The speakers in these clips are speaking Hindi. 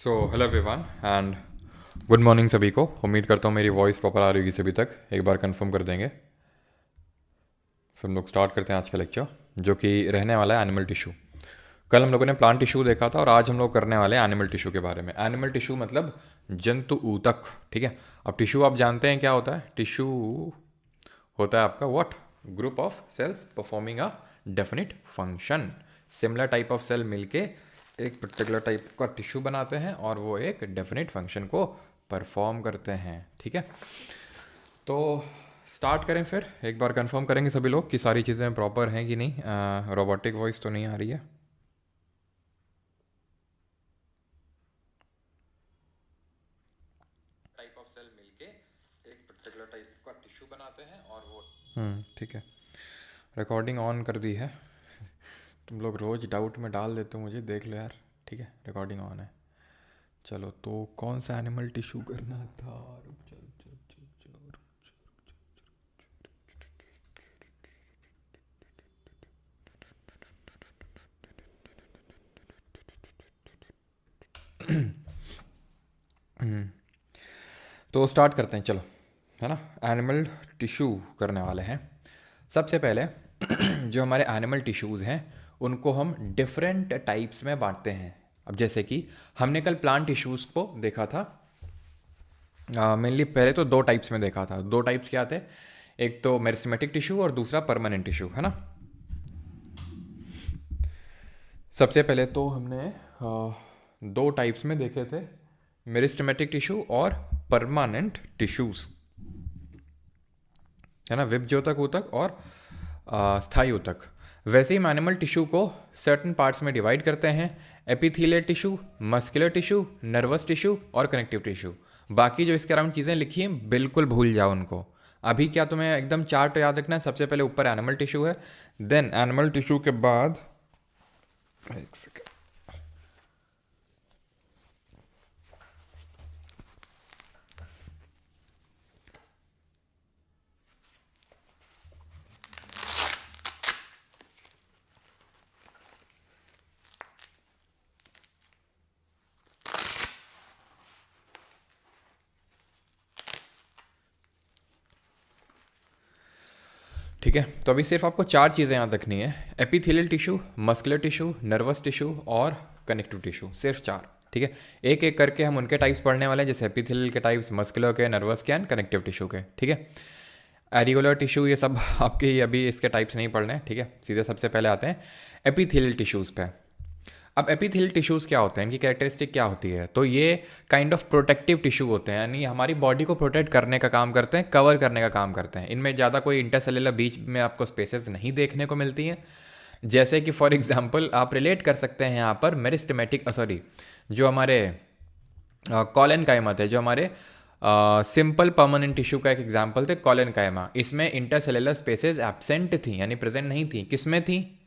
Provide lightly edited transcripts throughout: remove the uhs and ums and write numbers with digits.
Hello everyone and good morning सभी को। उम्मीद करता हूँ मेरी वॉइस प्रॉपर आ रही होगी सभी तक। एक बार कंफर्म कर देंगे फिर हम लोग स्टार्ट करते हैं आज का लेक्चर, जो कि रहने वाला है एनिमल टिश्यू। कल हम लोगों ने प्लांट टिश्यू देखा था और आज हम लोग करने वाले हैं एनिमल टिश्यू के बारे में। एनिमल टिश्यू मतलब जंतु ऊतक, ठीक है। अब टिश्यू आप जानते हैं क्या होता है। टिश्यू होता है आपका what, group of cells performing a definite function. Similar type of cell मिलके एक पर्टिकुलर टाइप का टिश्यू बनाते हैं और वो एक डेफिनेट फंक्शन को परफॉर्म करते हैं, ठीक है। तो स्टार्ट करें, फिर एक बार कंफर्म करेंगे सभी लोग कि सारी चीज़ें प्रॉपर हैं कि नहीं। रोबोटिक वॉइस तो नहीं आ रही है। टाइप ऑफ सेल मिलके एक पर्टिकुलर टाइप का टिश्यू बनाते हैं और वो ठीक है। रिकॉर्डिंग ऑन कर दी है। तुम लोग रोज़ डाउट में डाल देते हो मुझे, देख लो यार, ठीक है। रिकॉर्डिंग ऑन है। चलो, तो कौन सा एनिमल टिश्यू करना था। रुक जा, रुक जा, रुक जा, रुक जा, रुक जा। तो स्टार्ट करते हैं, चलो, है ना। एनिमल टिश्यू करने वाले हैं। सबसे पहले जो हमारे एनिमल टिश्यूज़ हैं उनको हम डिफरेंट टाइप्स में बांटते हैं। अब जैसे कि हमने कल प्लांट टिश्यूज़ को देखा था। मेनली पहले तो दो टाइप्स में देखा था। दो टाइप्स क्या थे, एक तो मेरिस्टेमेटिक टिश्यू और दूसरा परमानेंट टिश्यू, है ना। सबसे पहले तो हमने दो टाइप्स में देखे थे, मेरिस्टेमेटिक टिश्यू और परमानेंट टिश्यूज़, है ना। विभज्योतक ऊतक और स्थायी ऊतक। वैसे ही हम एनिमल टिश्यू को सर्टन पार्ट्स में डिवाइड करते हैं। Epithelial tissue, muscular tissue, nervous tissue और कनेक्टिव टिश्यू। बाकी जो इसके अराउंड चीज़ें लिखी हैं बिल्कुल भूल जाओ उनको। अभी क्या तुम्हें एकदम चार्ट याद रखना है। सबसे पहले ऊपर एनिमल टिश्यू है, देन एनिमल टिश्यू के बाद एक सेकेंड, ठीक है। तो अभी सिर्फ आपको चार चीज़ें याद रखनी है। Epithelial tissue, muscular tissue, nervous tissue और कनेक्टिव टिश्यू, सिर्फ चार, ठीक है। एक एक करके हम उनके टाइप्स पढ़ने वाले हैं, जैसे एपिथेलियल के टाइप्स, मस्कुलर के, नर्वस के एंड कनेक्टिव टिश्यू के, ठीक है। एरिकुलर टिश्यू ये सब आपके ही अभी इसके टाइप्स नहीं पढ़ने, ठीक है। सीधे सबसे पहले आते हैं एपिथेलियल टिश्यूज़ पे। अब एपिथेलियल टिश्यूज़ क्या होते हैं, इनकी कैरेक्टरिस्टिक क्या होती है। तो ये काइंड ऑफ प्रोटेक्टिव टिश्यू होते हैं, यानी हमारी बॉडी को प्रोटेक्ट करने का काम करते हैं, कवर करने का काम करते हैं। इनमें ज़्यादा कोई इंटरसेलुलर बीच में आपको स्पेसेस नहीं देखने को मिलती हैं। जैसे कि फॉर एग्जांपल आप रिलेट कर सकते हैं यहाँ पर मेरिस्टेमेटिक, सॉरी, जो हमारे कॉलन कायमा थे, जो हमारे सिंपल परमानेंट टिश्यू का एक एग्जाम्पल थे कॉलन कायमा। इसमें इंटरसेलुलर स्पेसेस एब्सेंट थी, यानी प्रेजेंट नहीं थी। किसमें थी,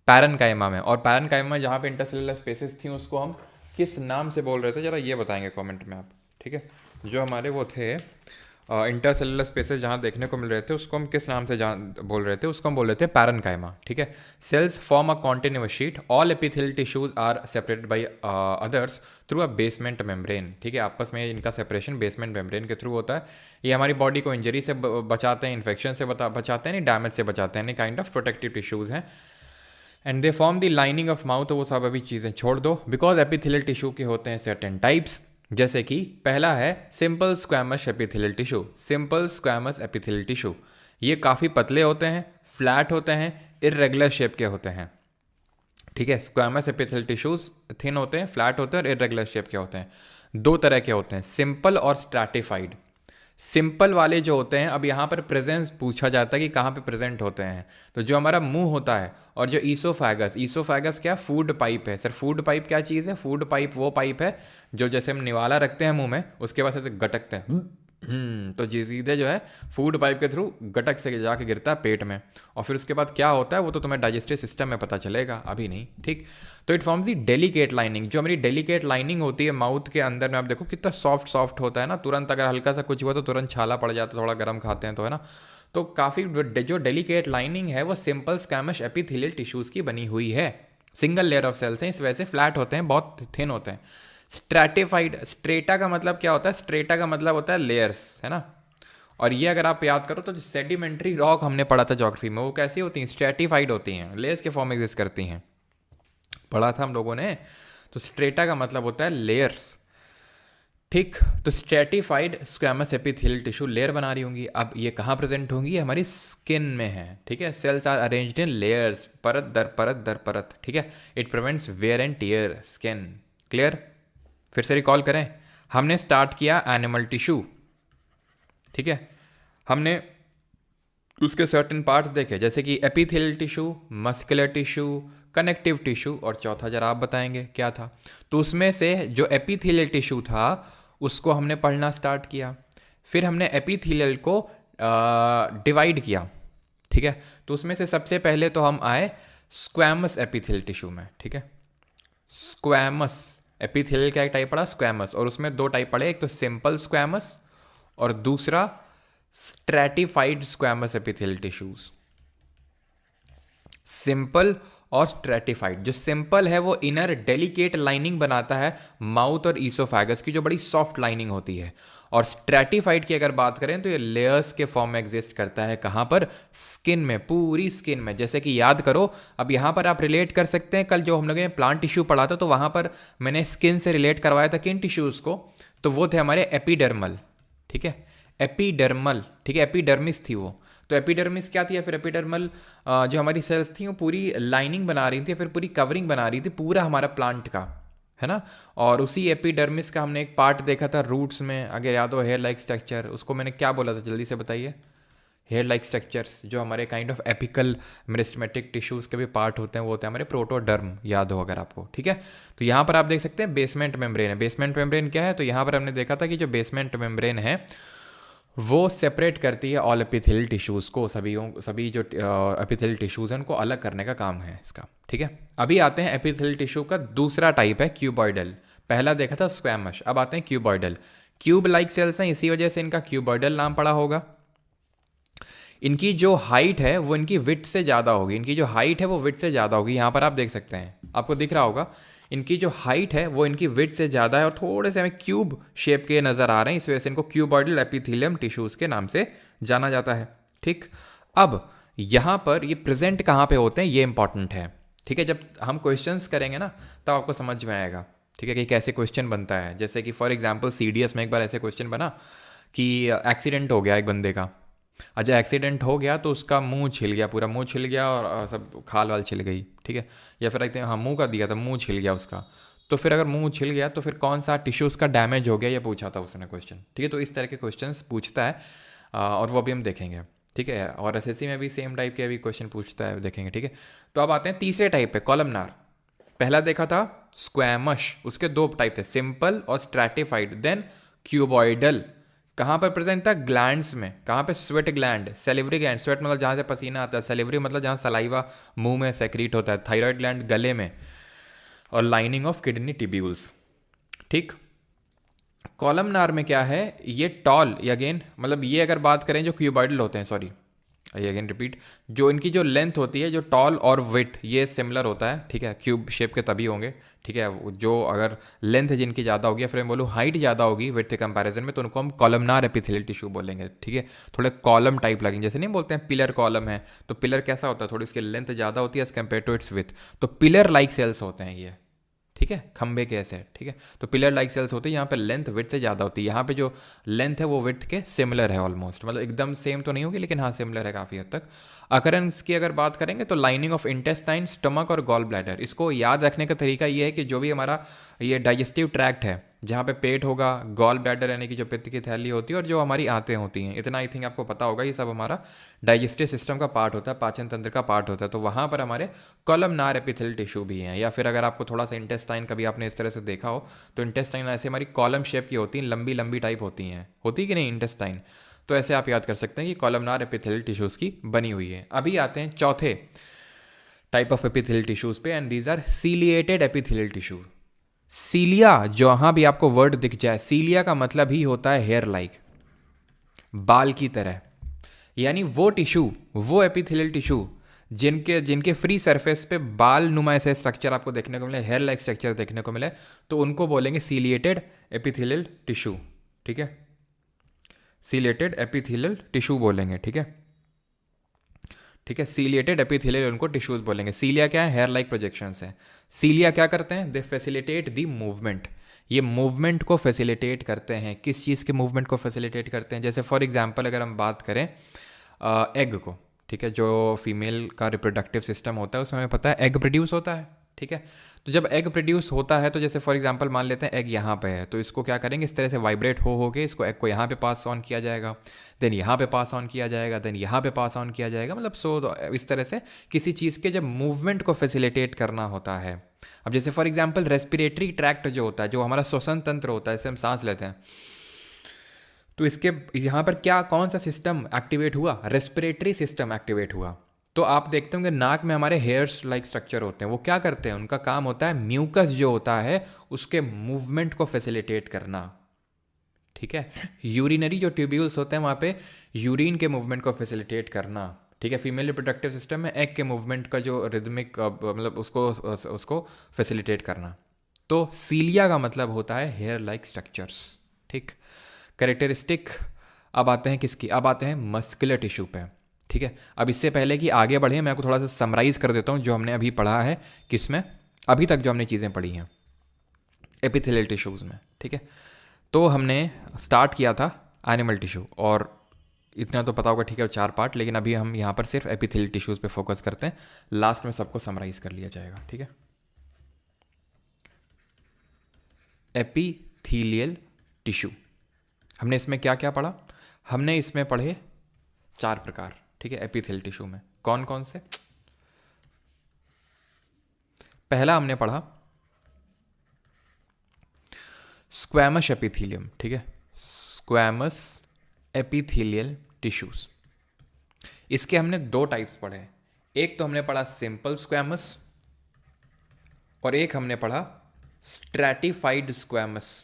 पैरेन्काइमा में। और पैरेन्काइमा जहाँ पे इंटरसेलुलर स्पेसेस थी उसको हम किस नाम से बोल रहे थे, जरा ये बताएंगे कमेंट में आप, ठीक है। जो हमारे वो थे इंटरसेलुलर स्पेसेस जहाँ देखने को मिल रहे थे उसको हम किस नाम से बोल रहे थे, उसको हम बोल रहे थे पैरेन्काइमा, ठीक है। Cells form a continuous sheet, all epithelial tissues are separated by others through a basement membrane, ठीक है। आपस में इनका सेपरेशन बेसमेंट मेम्ब्रेन के थ्रू होता है। ये हमारी बॉडी को इंजरी से बचाते हैं, इन्फेक्शन से बचाते हैं, नहीं डैमेज से बचाते हैं, नहीं काइंड ऑफ प्रोटेक्टिव टिश्यूज़ हैं। And they form the lining of mouth, वो सब अभी चीज़ें छोड़ दो। बिकॉज एपिथेलियल टिश्यू के होते हैं सर्टेन टाइप्स, जैसे कि पहला है simple squamous epithelial tissue. Simple squamous epithelial tissue ये काफ़ी पतले होते हैं, फ्लैट होते हैं, इर्रेगुलर शेप के होते हैं, ठीक है। स्क्वैमस एपिथेलियल टिश्यूज थिन होते हैं, फ्लैट होते हैं और इर्रेगुलर शेप के होते हैं। दो तरह के होते हैं, सिंपल और स्ट्रैटिफाइड। सिंपल वाले जो होते हैं, अब यहाँ पर प्रेजेंस पूछा जाता है कि कहाँ पे प्रेजेंट होते हैं। तो जो हमारा मुंह होता है और जो ईसोफेगस, ईसोफेगस क्या, फूड पाइप है। सर फूड पाइप क्या चीज़ है, फूड पाइप वो पाइप है जो जैसे हम निवाला रखते हैं मुंह में, उसके बाद ऐसे गटकते हैं, तो जी सीधे जो है फूड पाइप के थ्रू गटक से जाके गिरता है पेट में। और फिर उसके बाद क्या होता है वो तो तुम्हें डाइजेस्टिव सिस्टम में पता चलेगा, अभी नहीं, ठीक। तो it forms the delicate lining. जो हमारी डेलिकेट लाइनिंग होती है माउथ के अंदर में, आप देखो कितना सॉफ्ट सॉफ्ट होता है ना। तुरंत अगर हल्का सा कुछ हुआ तो तुरंत छाला पड़ जाता है, थोड़ा गर्म खाते हैं तो, है ना। तो काफ़ी जो डेलिकेट लाइनिंग है वो सिंपल स्क्वैमस एपिथेलियल टिश्यूज़ की बनी हुई है। सिंगल लेयर ऑफ सेल्स हैं, इस वजह से फ्लैट होते हैं, बहुत थिन होते हैं। स्ट्रैटिफाइड, स्ट्रेटा का मतलब क्या होता है? स्ट्रेटा का मतलब होता है लेयर्स, है ना। और ये अगर आप याद करो तो जो सेडिमेंट्री रॉक हमने पढ़ा था ज्योग्राफी में, वो कैसी होती हैं? स्ट्रैटिफाइड होती हैं, लेयर्स के फॉर्म में एग्जिस्ट करती हैं, पढ़ा था हम लोगों ने। तो स्ट्रेटा का मतलब होता है लेयर्स, ठीक। तो stratified squamous epithelial tissue layer बना रही होंगी। अब ये कहाँ प्रेजेंट होंगी? हमारी स्किन में है, ठीक है। Cells are arranged in layers, परत दर परत दर परत, ठीक है। It prevents wear and tear skin. Clear? फिर से रिकॉल करें, हमने स्टार्ट किया एनिमल टिश्यू, ठीक है। हमने उसके सर्टेन पार्ट्स देखे, जैसे कि epithelial tissue, muscular tissue, connective tissue, और चौथा जरा आप बताएंगे क्या था? तो उसमें से जो एपिथेलियल टिश्यू था उसको हमने पढ़ना स्टार्ट किया, फिर हमने एपिथेलियल को डिवाइड किया, ठीक है। तो उसमें से सबसे पहले तो हम आए स्क्वैमस एपिथेलियल टिश्यू में, ठीक है। स्क्वैमस एपिथेलियल का एक टाइप पढ़ा स्क्वैमस, और उसमें दो टाइप पढ़े, एक तो सिंपल स्क्वैमस और दूसरा stratified squamous epithelial tissues. Simple और स्ट्रैटिफाइड। जो सिंपल है वो इनर डेलिकेट लाइनिंग बनाता है माउथ और ईसोफेगस की, जो बड़ी सॉफ्ट लाइनिंग होती है। और स्ट्रैटिफाइड की अगर बात करें तो ये लेयर्स के फॉर्म में एग्जिस्ट करता है। कहाँ पर? स्किन में, पूरी स्किन में। जैसे कि याद करो, अब यहाँ पर आप रिलेट कर सकते हैं, कल जो हम लोगों ने प्लांट टिश्यू पढ़ा था तो वहाँ पर मैंने स्किन से रिलेट करवाया था किन टिश्यूज़ को? तो वो थे हमारे एपिडर्मल, ठीक है। एपिडर्मल, ठीक है, एपिडर्मिस थी वो। तो एपिडर्मिस क्या थी? या फिर एपिडर्मल जो हमारी सेल्स थी वो पूरी लाइनिंग बना रही थी, फिर पूरी कवरिंग बना रही थी पूरा हमारा प्लांट का, है ना। और उसी एपिडर्मिस का हमने एक पार्ट देखा था रूट्स में, अगर याद हो, हेयर लाइक स्ट्रक्चर। उसको मैंने क्या बोला था, जल्दी से बताइए? हेयर लाइक स्ट्रक्चर्स जो हमारे kind of apical meristematic tissues के भी पार्ट होते हैं, वो होते हैं हमारे प्रोटोडर्म, याद हो अगर आपको, ठीक है। तो यहाँ पर आप देख सकते हैं बेसमेंट मेम्ब्रेन है। बेसमेंट मेम्ब्रेन क्या है? तो यहाँ पर हमने देखा था कि जो बेसमेंट मेम्ब्रेन है वो सेपरेट करती है ऑल एपिथेलियल टिश्यूज़ को, सभी जो एपिथेलियल टिश्यूज़ हैं उनको अलग करने का काम है इसका, ठीक है। अभी आते हैं एपिथेलियल टिश्यू का दूसरा टाइप है क्यूबॉइडल। पहला देखा था स्क्वैमस, अब आते हैं क्यूबॉइडल। क्यूब लाइक सेल्स हैं, इसी वजह से इनका क्यूबॉइडल नाम पड़ा होगा। इनकी जो हाइट है वो इनकी विड्थ से ज़्यादा होगी, इनकी जो हाइट है वो विड्थ से ज़्यादा होगी। यहाँ पर आप देख सकते हैं, आपको दिख रहा होगा, इनकी जो हाइट है वो इनकी विड्थ से ज़्यादा है और थोड़े से हमें क्यूब शेप के नज़र आ रहे हैं, इस वजह से इनको क्यूबॉइडल एपिथेलियम टिश्यूज़ के नाम से जाना जाता है, ठीक। अब यहाँ पर ये प्रेजेंट कहाँ पे होते हैं ये इंपॉर्टेंट है, ठीक है। जब हम क्वेश्चंस करेंगे ना तब आपको समझ में आएगा, ठीक है, कि कैसे क्वेश्चन बनता है। जैसे कि फॉर एग्जाम्पल CDS में एक बार ऐसे क्वेश्चन बना कि एक्सीडेंट हो गया एक बंदे का। अच्छा, एक्सीडेंट हो गया तो उसका मुंह छिल गया, पूरा मुंह छिल गया और सब खाल वाल छिल गई, ठीक है। या फिर एक हाँ मुंह का दिया था, मुंह छिल गया उसका। तो फिर अगर मुंह छिल गया तो फिर कौन सा टिश्यूज़ का डैमेज हो गया ये पूछा था उसने क्वेश्चन, ठीक है। तो इस तरह के क्वेश्चंस पूछता है और वो अभी हम देखेंगे, ठीक है। और SSC में भी सेम टाइप के अभी क्वेश्चन पूछता है, देखेंगे, ठीक है। तो अब आते हैं तीसरे टाइप पे, कॉलमनार। पहला देखा था स्क्वैमस, उसके दो टाइप थे, सिंपल और स्ट्रैटिफाइड। देन क्यूबॉइडल, कहाँ पर प्रेजेंट था? ग्लैंड्स में। कहाँ पे? Sweat gland, salivary gland. Sweat मतलब जहाँ से पसीना आता है, सेलिवरी मतलब जहाँ सलाइवा मुंह में सेक्रीट होता है, थायराइड ग्लैंड गले में, और लाइनिंग ऑफ किडनी टिब्यूल्स, ठीक। कॉलमनार में क्या है? ये टॉल, अगेन मतलब ये अगर बात करें जो क्यूबॉइडल होते हैं, सॉरी ये अगेन रिपीट, जो इनकी जो लेंथ होती है, जो टॉल और विड्थ ये सिमिलर होता है, ठीक है। क्यूब शेप के तभी होंगे, ठीक है। जो अगर लेंथ जिनकी ज़्यादा होगी या फिर मैं बोलूँ हाइट ज़्यादा होगी विड्थ के कंपैरिजन में, तो उनको हम कॉलमनार एपिथेलियल टिश्यू बोलेंगे, ठीक है। थोड़े कॉलम टाइप लगेंगे, जैसे नहीं बोलते हैं पिलर कॉलम है, तो पिलर कैसा होता है? थोड़ी इसकी लेंथ ज़्यादा होती है as compare to its width, तो पिलर लाइक सेल्स होते हैं ये, ठीक है, खंबे के ऐसे, ठीक है। तो पिलर लाइक सेल्स होते हैं, यहाँ पे लेंथ विड्थ से ज़्यादा होती है। यहाँ पे जो लेंथ है वो विड्थ के सिमिलर है ऑलमोस्ट, मतलब एकदम सेम तो नहीं होगी लेकिन हाँ सिमिलर है काफ़ी हद तक। अकरेंस की अगर बात करेंगे तो लाइनिंग ऑफ इंटेस्टाइन, स्टमक और गॉल ब्लैडर। इसको याद रखने का तरीका ये है कि जो भी हमारा ये डाइजेस्टिव ट्रैक्ट है, जहाँ पे पेट होगा, गॉल ब्लैडर यानी कि जो पित्त की थैली होती है, और जो हमारी आंतें होती हैं, इतना आई थिंक आपको पता होगा, ये सब हमारा डाइजेस्टिव सिस्टम का पार्ट होता है, पाचन तंत्र का पार्ट होता है। तो वहाँ पर हमारे कॉलमनार एपिथेलियल टिश्यू भी हैं। या फिर अगर आपको थोड़ा सा इंटेस्टाइन कभी आपने इस तरह से देखा हो तो इंटेस्टाइन ऐसे हमारी कॉलम शेप की होती हैं, लंबी लंबी टाइप होती हैं, होती कि नहीं इंटेस्टाइन? तो ऐसे आप याद कर सकते हैं कि कॉलमनार एपिथेलियल टिश्यूज़ की बनी हुई है। अभी आते हैं चौथे टाइप ऑफ एपिथेलियल टिश्यूज़ पे, and these are ciliated epithelial tissue. Cilia, जहाँ भी आपको वर्ड दिख जाए, सीलिया का मतलब ही होता है हेयर लाइक, बाल की तरह। यानी वो टिश्यू, वो एपिथेलियल टिश्यू जिनके जिनके फ्री सरफेस पे बाल नुमा ऐसे स्ट्रक्चर आपको देखने को मिले, हेयर लाइक स्ट्रक्चर देखने को मिले, तो उनको बोलेंगे सीलिएटेड एपिथेलियल टिश्यू। ठीक है, सीलिएटेड एपिथेलियल टिश्यू बोलेंगे। ठीक है, ठीक है, सीलिएटेड एपिथेलियल उनको टिश्यूज बोलेंगे। सीलिया क्या है? हेयर लाइक प्रोजेक्शंस है। सीलिया क्या करते हैं? दे फैसिलिटेट द मूवमेंट। ये मूवमेंट को फैसिलिटेट करते हैं। किस चीज़ के मूवमेंट को फैसिलिटेट करते हैं? जैसे फॉर एग्जांपल अगर हम बात करें एग को, ठीक है, जो फीमेल का रिप्रोडक्टिव सिस्टम होता है उसमें हमें पता है एग प्रोड्यूस होता है। ठीक है, तो जब एग प्रोड्यूस होता है तो जैसे फॉर एग्जांपल मान लेते हैं एग यहाँ पे है, तो इसको क्या करेंगे, इस तरह से वाइब्रेट हो के इसको एग को यहाँ पे पास ऑन किया जाएगा, देन यहाँ पे पास ऑन किया जाएगा, देन यहाँ पे पास ऑन किया जाएगा, मतलब इस तरह से किसी चीज़ के जब मूवमेंट को फैसिलिटेट करना होता है। अब जैसे फॉर एग्जाम्पल रेस्पिरेटरी ट्रैक्ट जो होता है, जो हमारा श्वसन तंत्र होता है, इससे हम सांस लेते हैं, तो इसके यहाँ पर क्या कौन सा सिस्टम एक्टिवेट हुआ? रेस्पिरेटरी सिस्टम एक्टिवेट हुआ। तो आप देखते होंगे नाक में हमारे हेयर्स लाइक स्ट्रक्चर होते हैं, वो क्या करते हैं? उनका काम होता है म्यूकस जो होता है उसके मूवमेंट को फैसिलिटेट करना। ठीक है, यूरिनरी जो ट्यूब्यूल्स होते हैं वहाँ पे यूरिन के मूवमेंट को फैसिलिटेट करना। ठीक है, फीमेल रिप्रोडक्टिव सिस्टम में एग के मूवमेंट का जो रिदमिक मतलब उसको फैसिलिटेट करना। तो सीलिया का मतलब होता है हेयर लाइक स्ट्रक्चर्स। ठीक, कैरेक्टरिस्टिक अब आते हैं किसकी? अब आते हैं मस्कुलर टिश्यू पे। ठीक है, अब इससे पहले कि आगे बढ़े मैं आपको थोड़ा सा समराइज़ कर देता हूँ जो हमने अभी पढ़ा है, किसमें अभी तक जो हमने चीज़ें पढ़ी हैं एपिथेलियल टिश्यूज़ में। ठीक है, तो हमने स्टार्ट किया था एनिमल टिश्यू, और इतना तो पता होगा, ठीक है, 4 पार्ट, लेकिन अभी हम यहाँ पर सिर्फ एपिथेलियल टिश्यूज़ पे फोकस करते हैं। लास्ट में सबको समराइज़ कर लिया जाएगा। ठीक है, एपिथेलियल टिश्यू हमने इसमें क्या क्या पढ़ा? हमने इसमें पढ़े 4 प्रकार। ठीक है, एपिथेलियल टिश्यू में कौन कौन से? पहला हमने पढ़ा स्क्वैमस एपिथेलियम। ठीक है, स्क्वैमस एपिथेलियल टिश्यूज, इसके हमने 2 टाइप्स पढ़े हैं। एक तो हमने पढ़ा सिंपल स्क्वैमस और एक हमने पढ़ा स्ट्रैटिफाइड स्क्वैमस।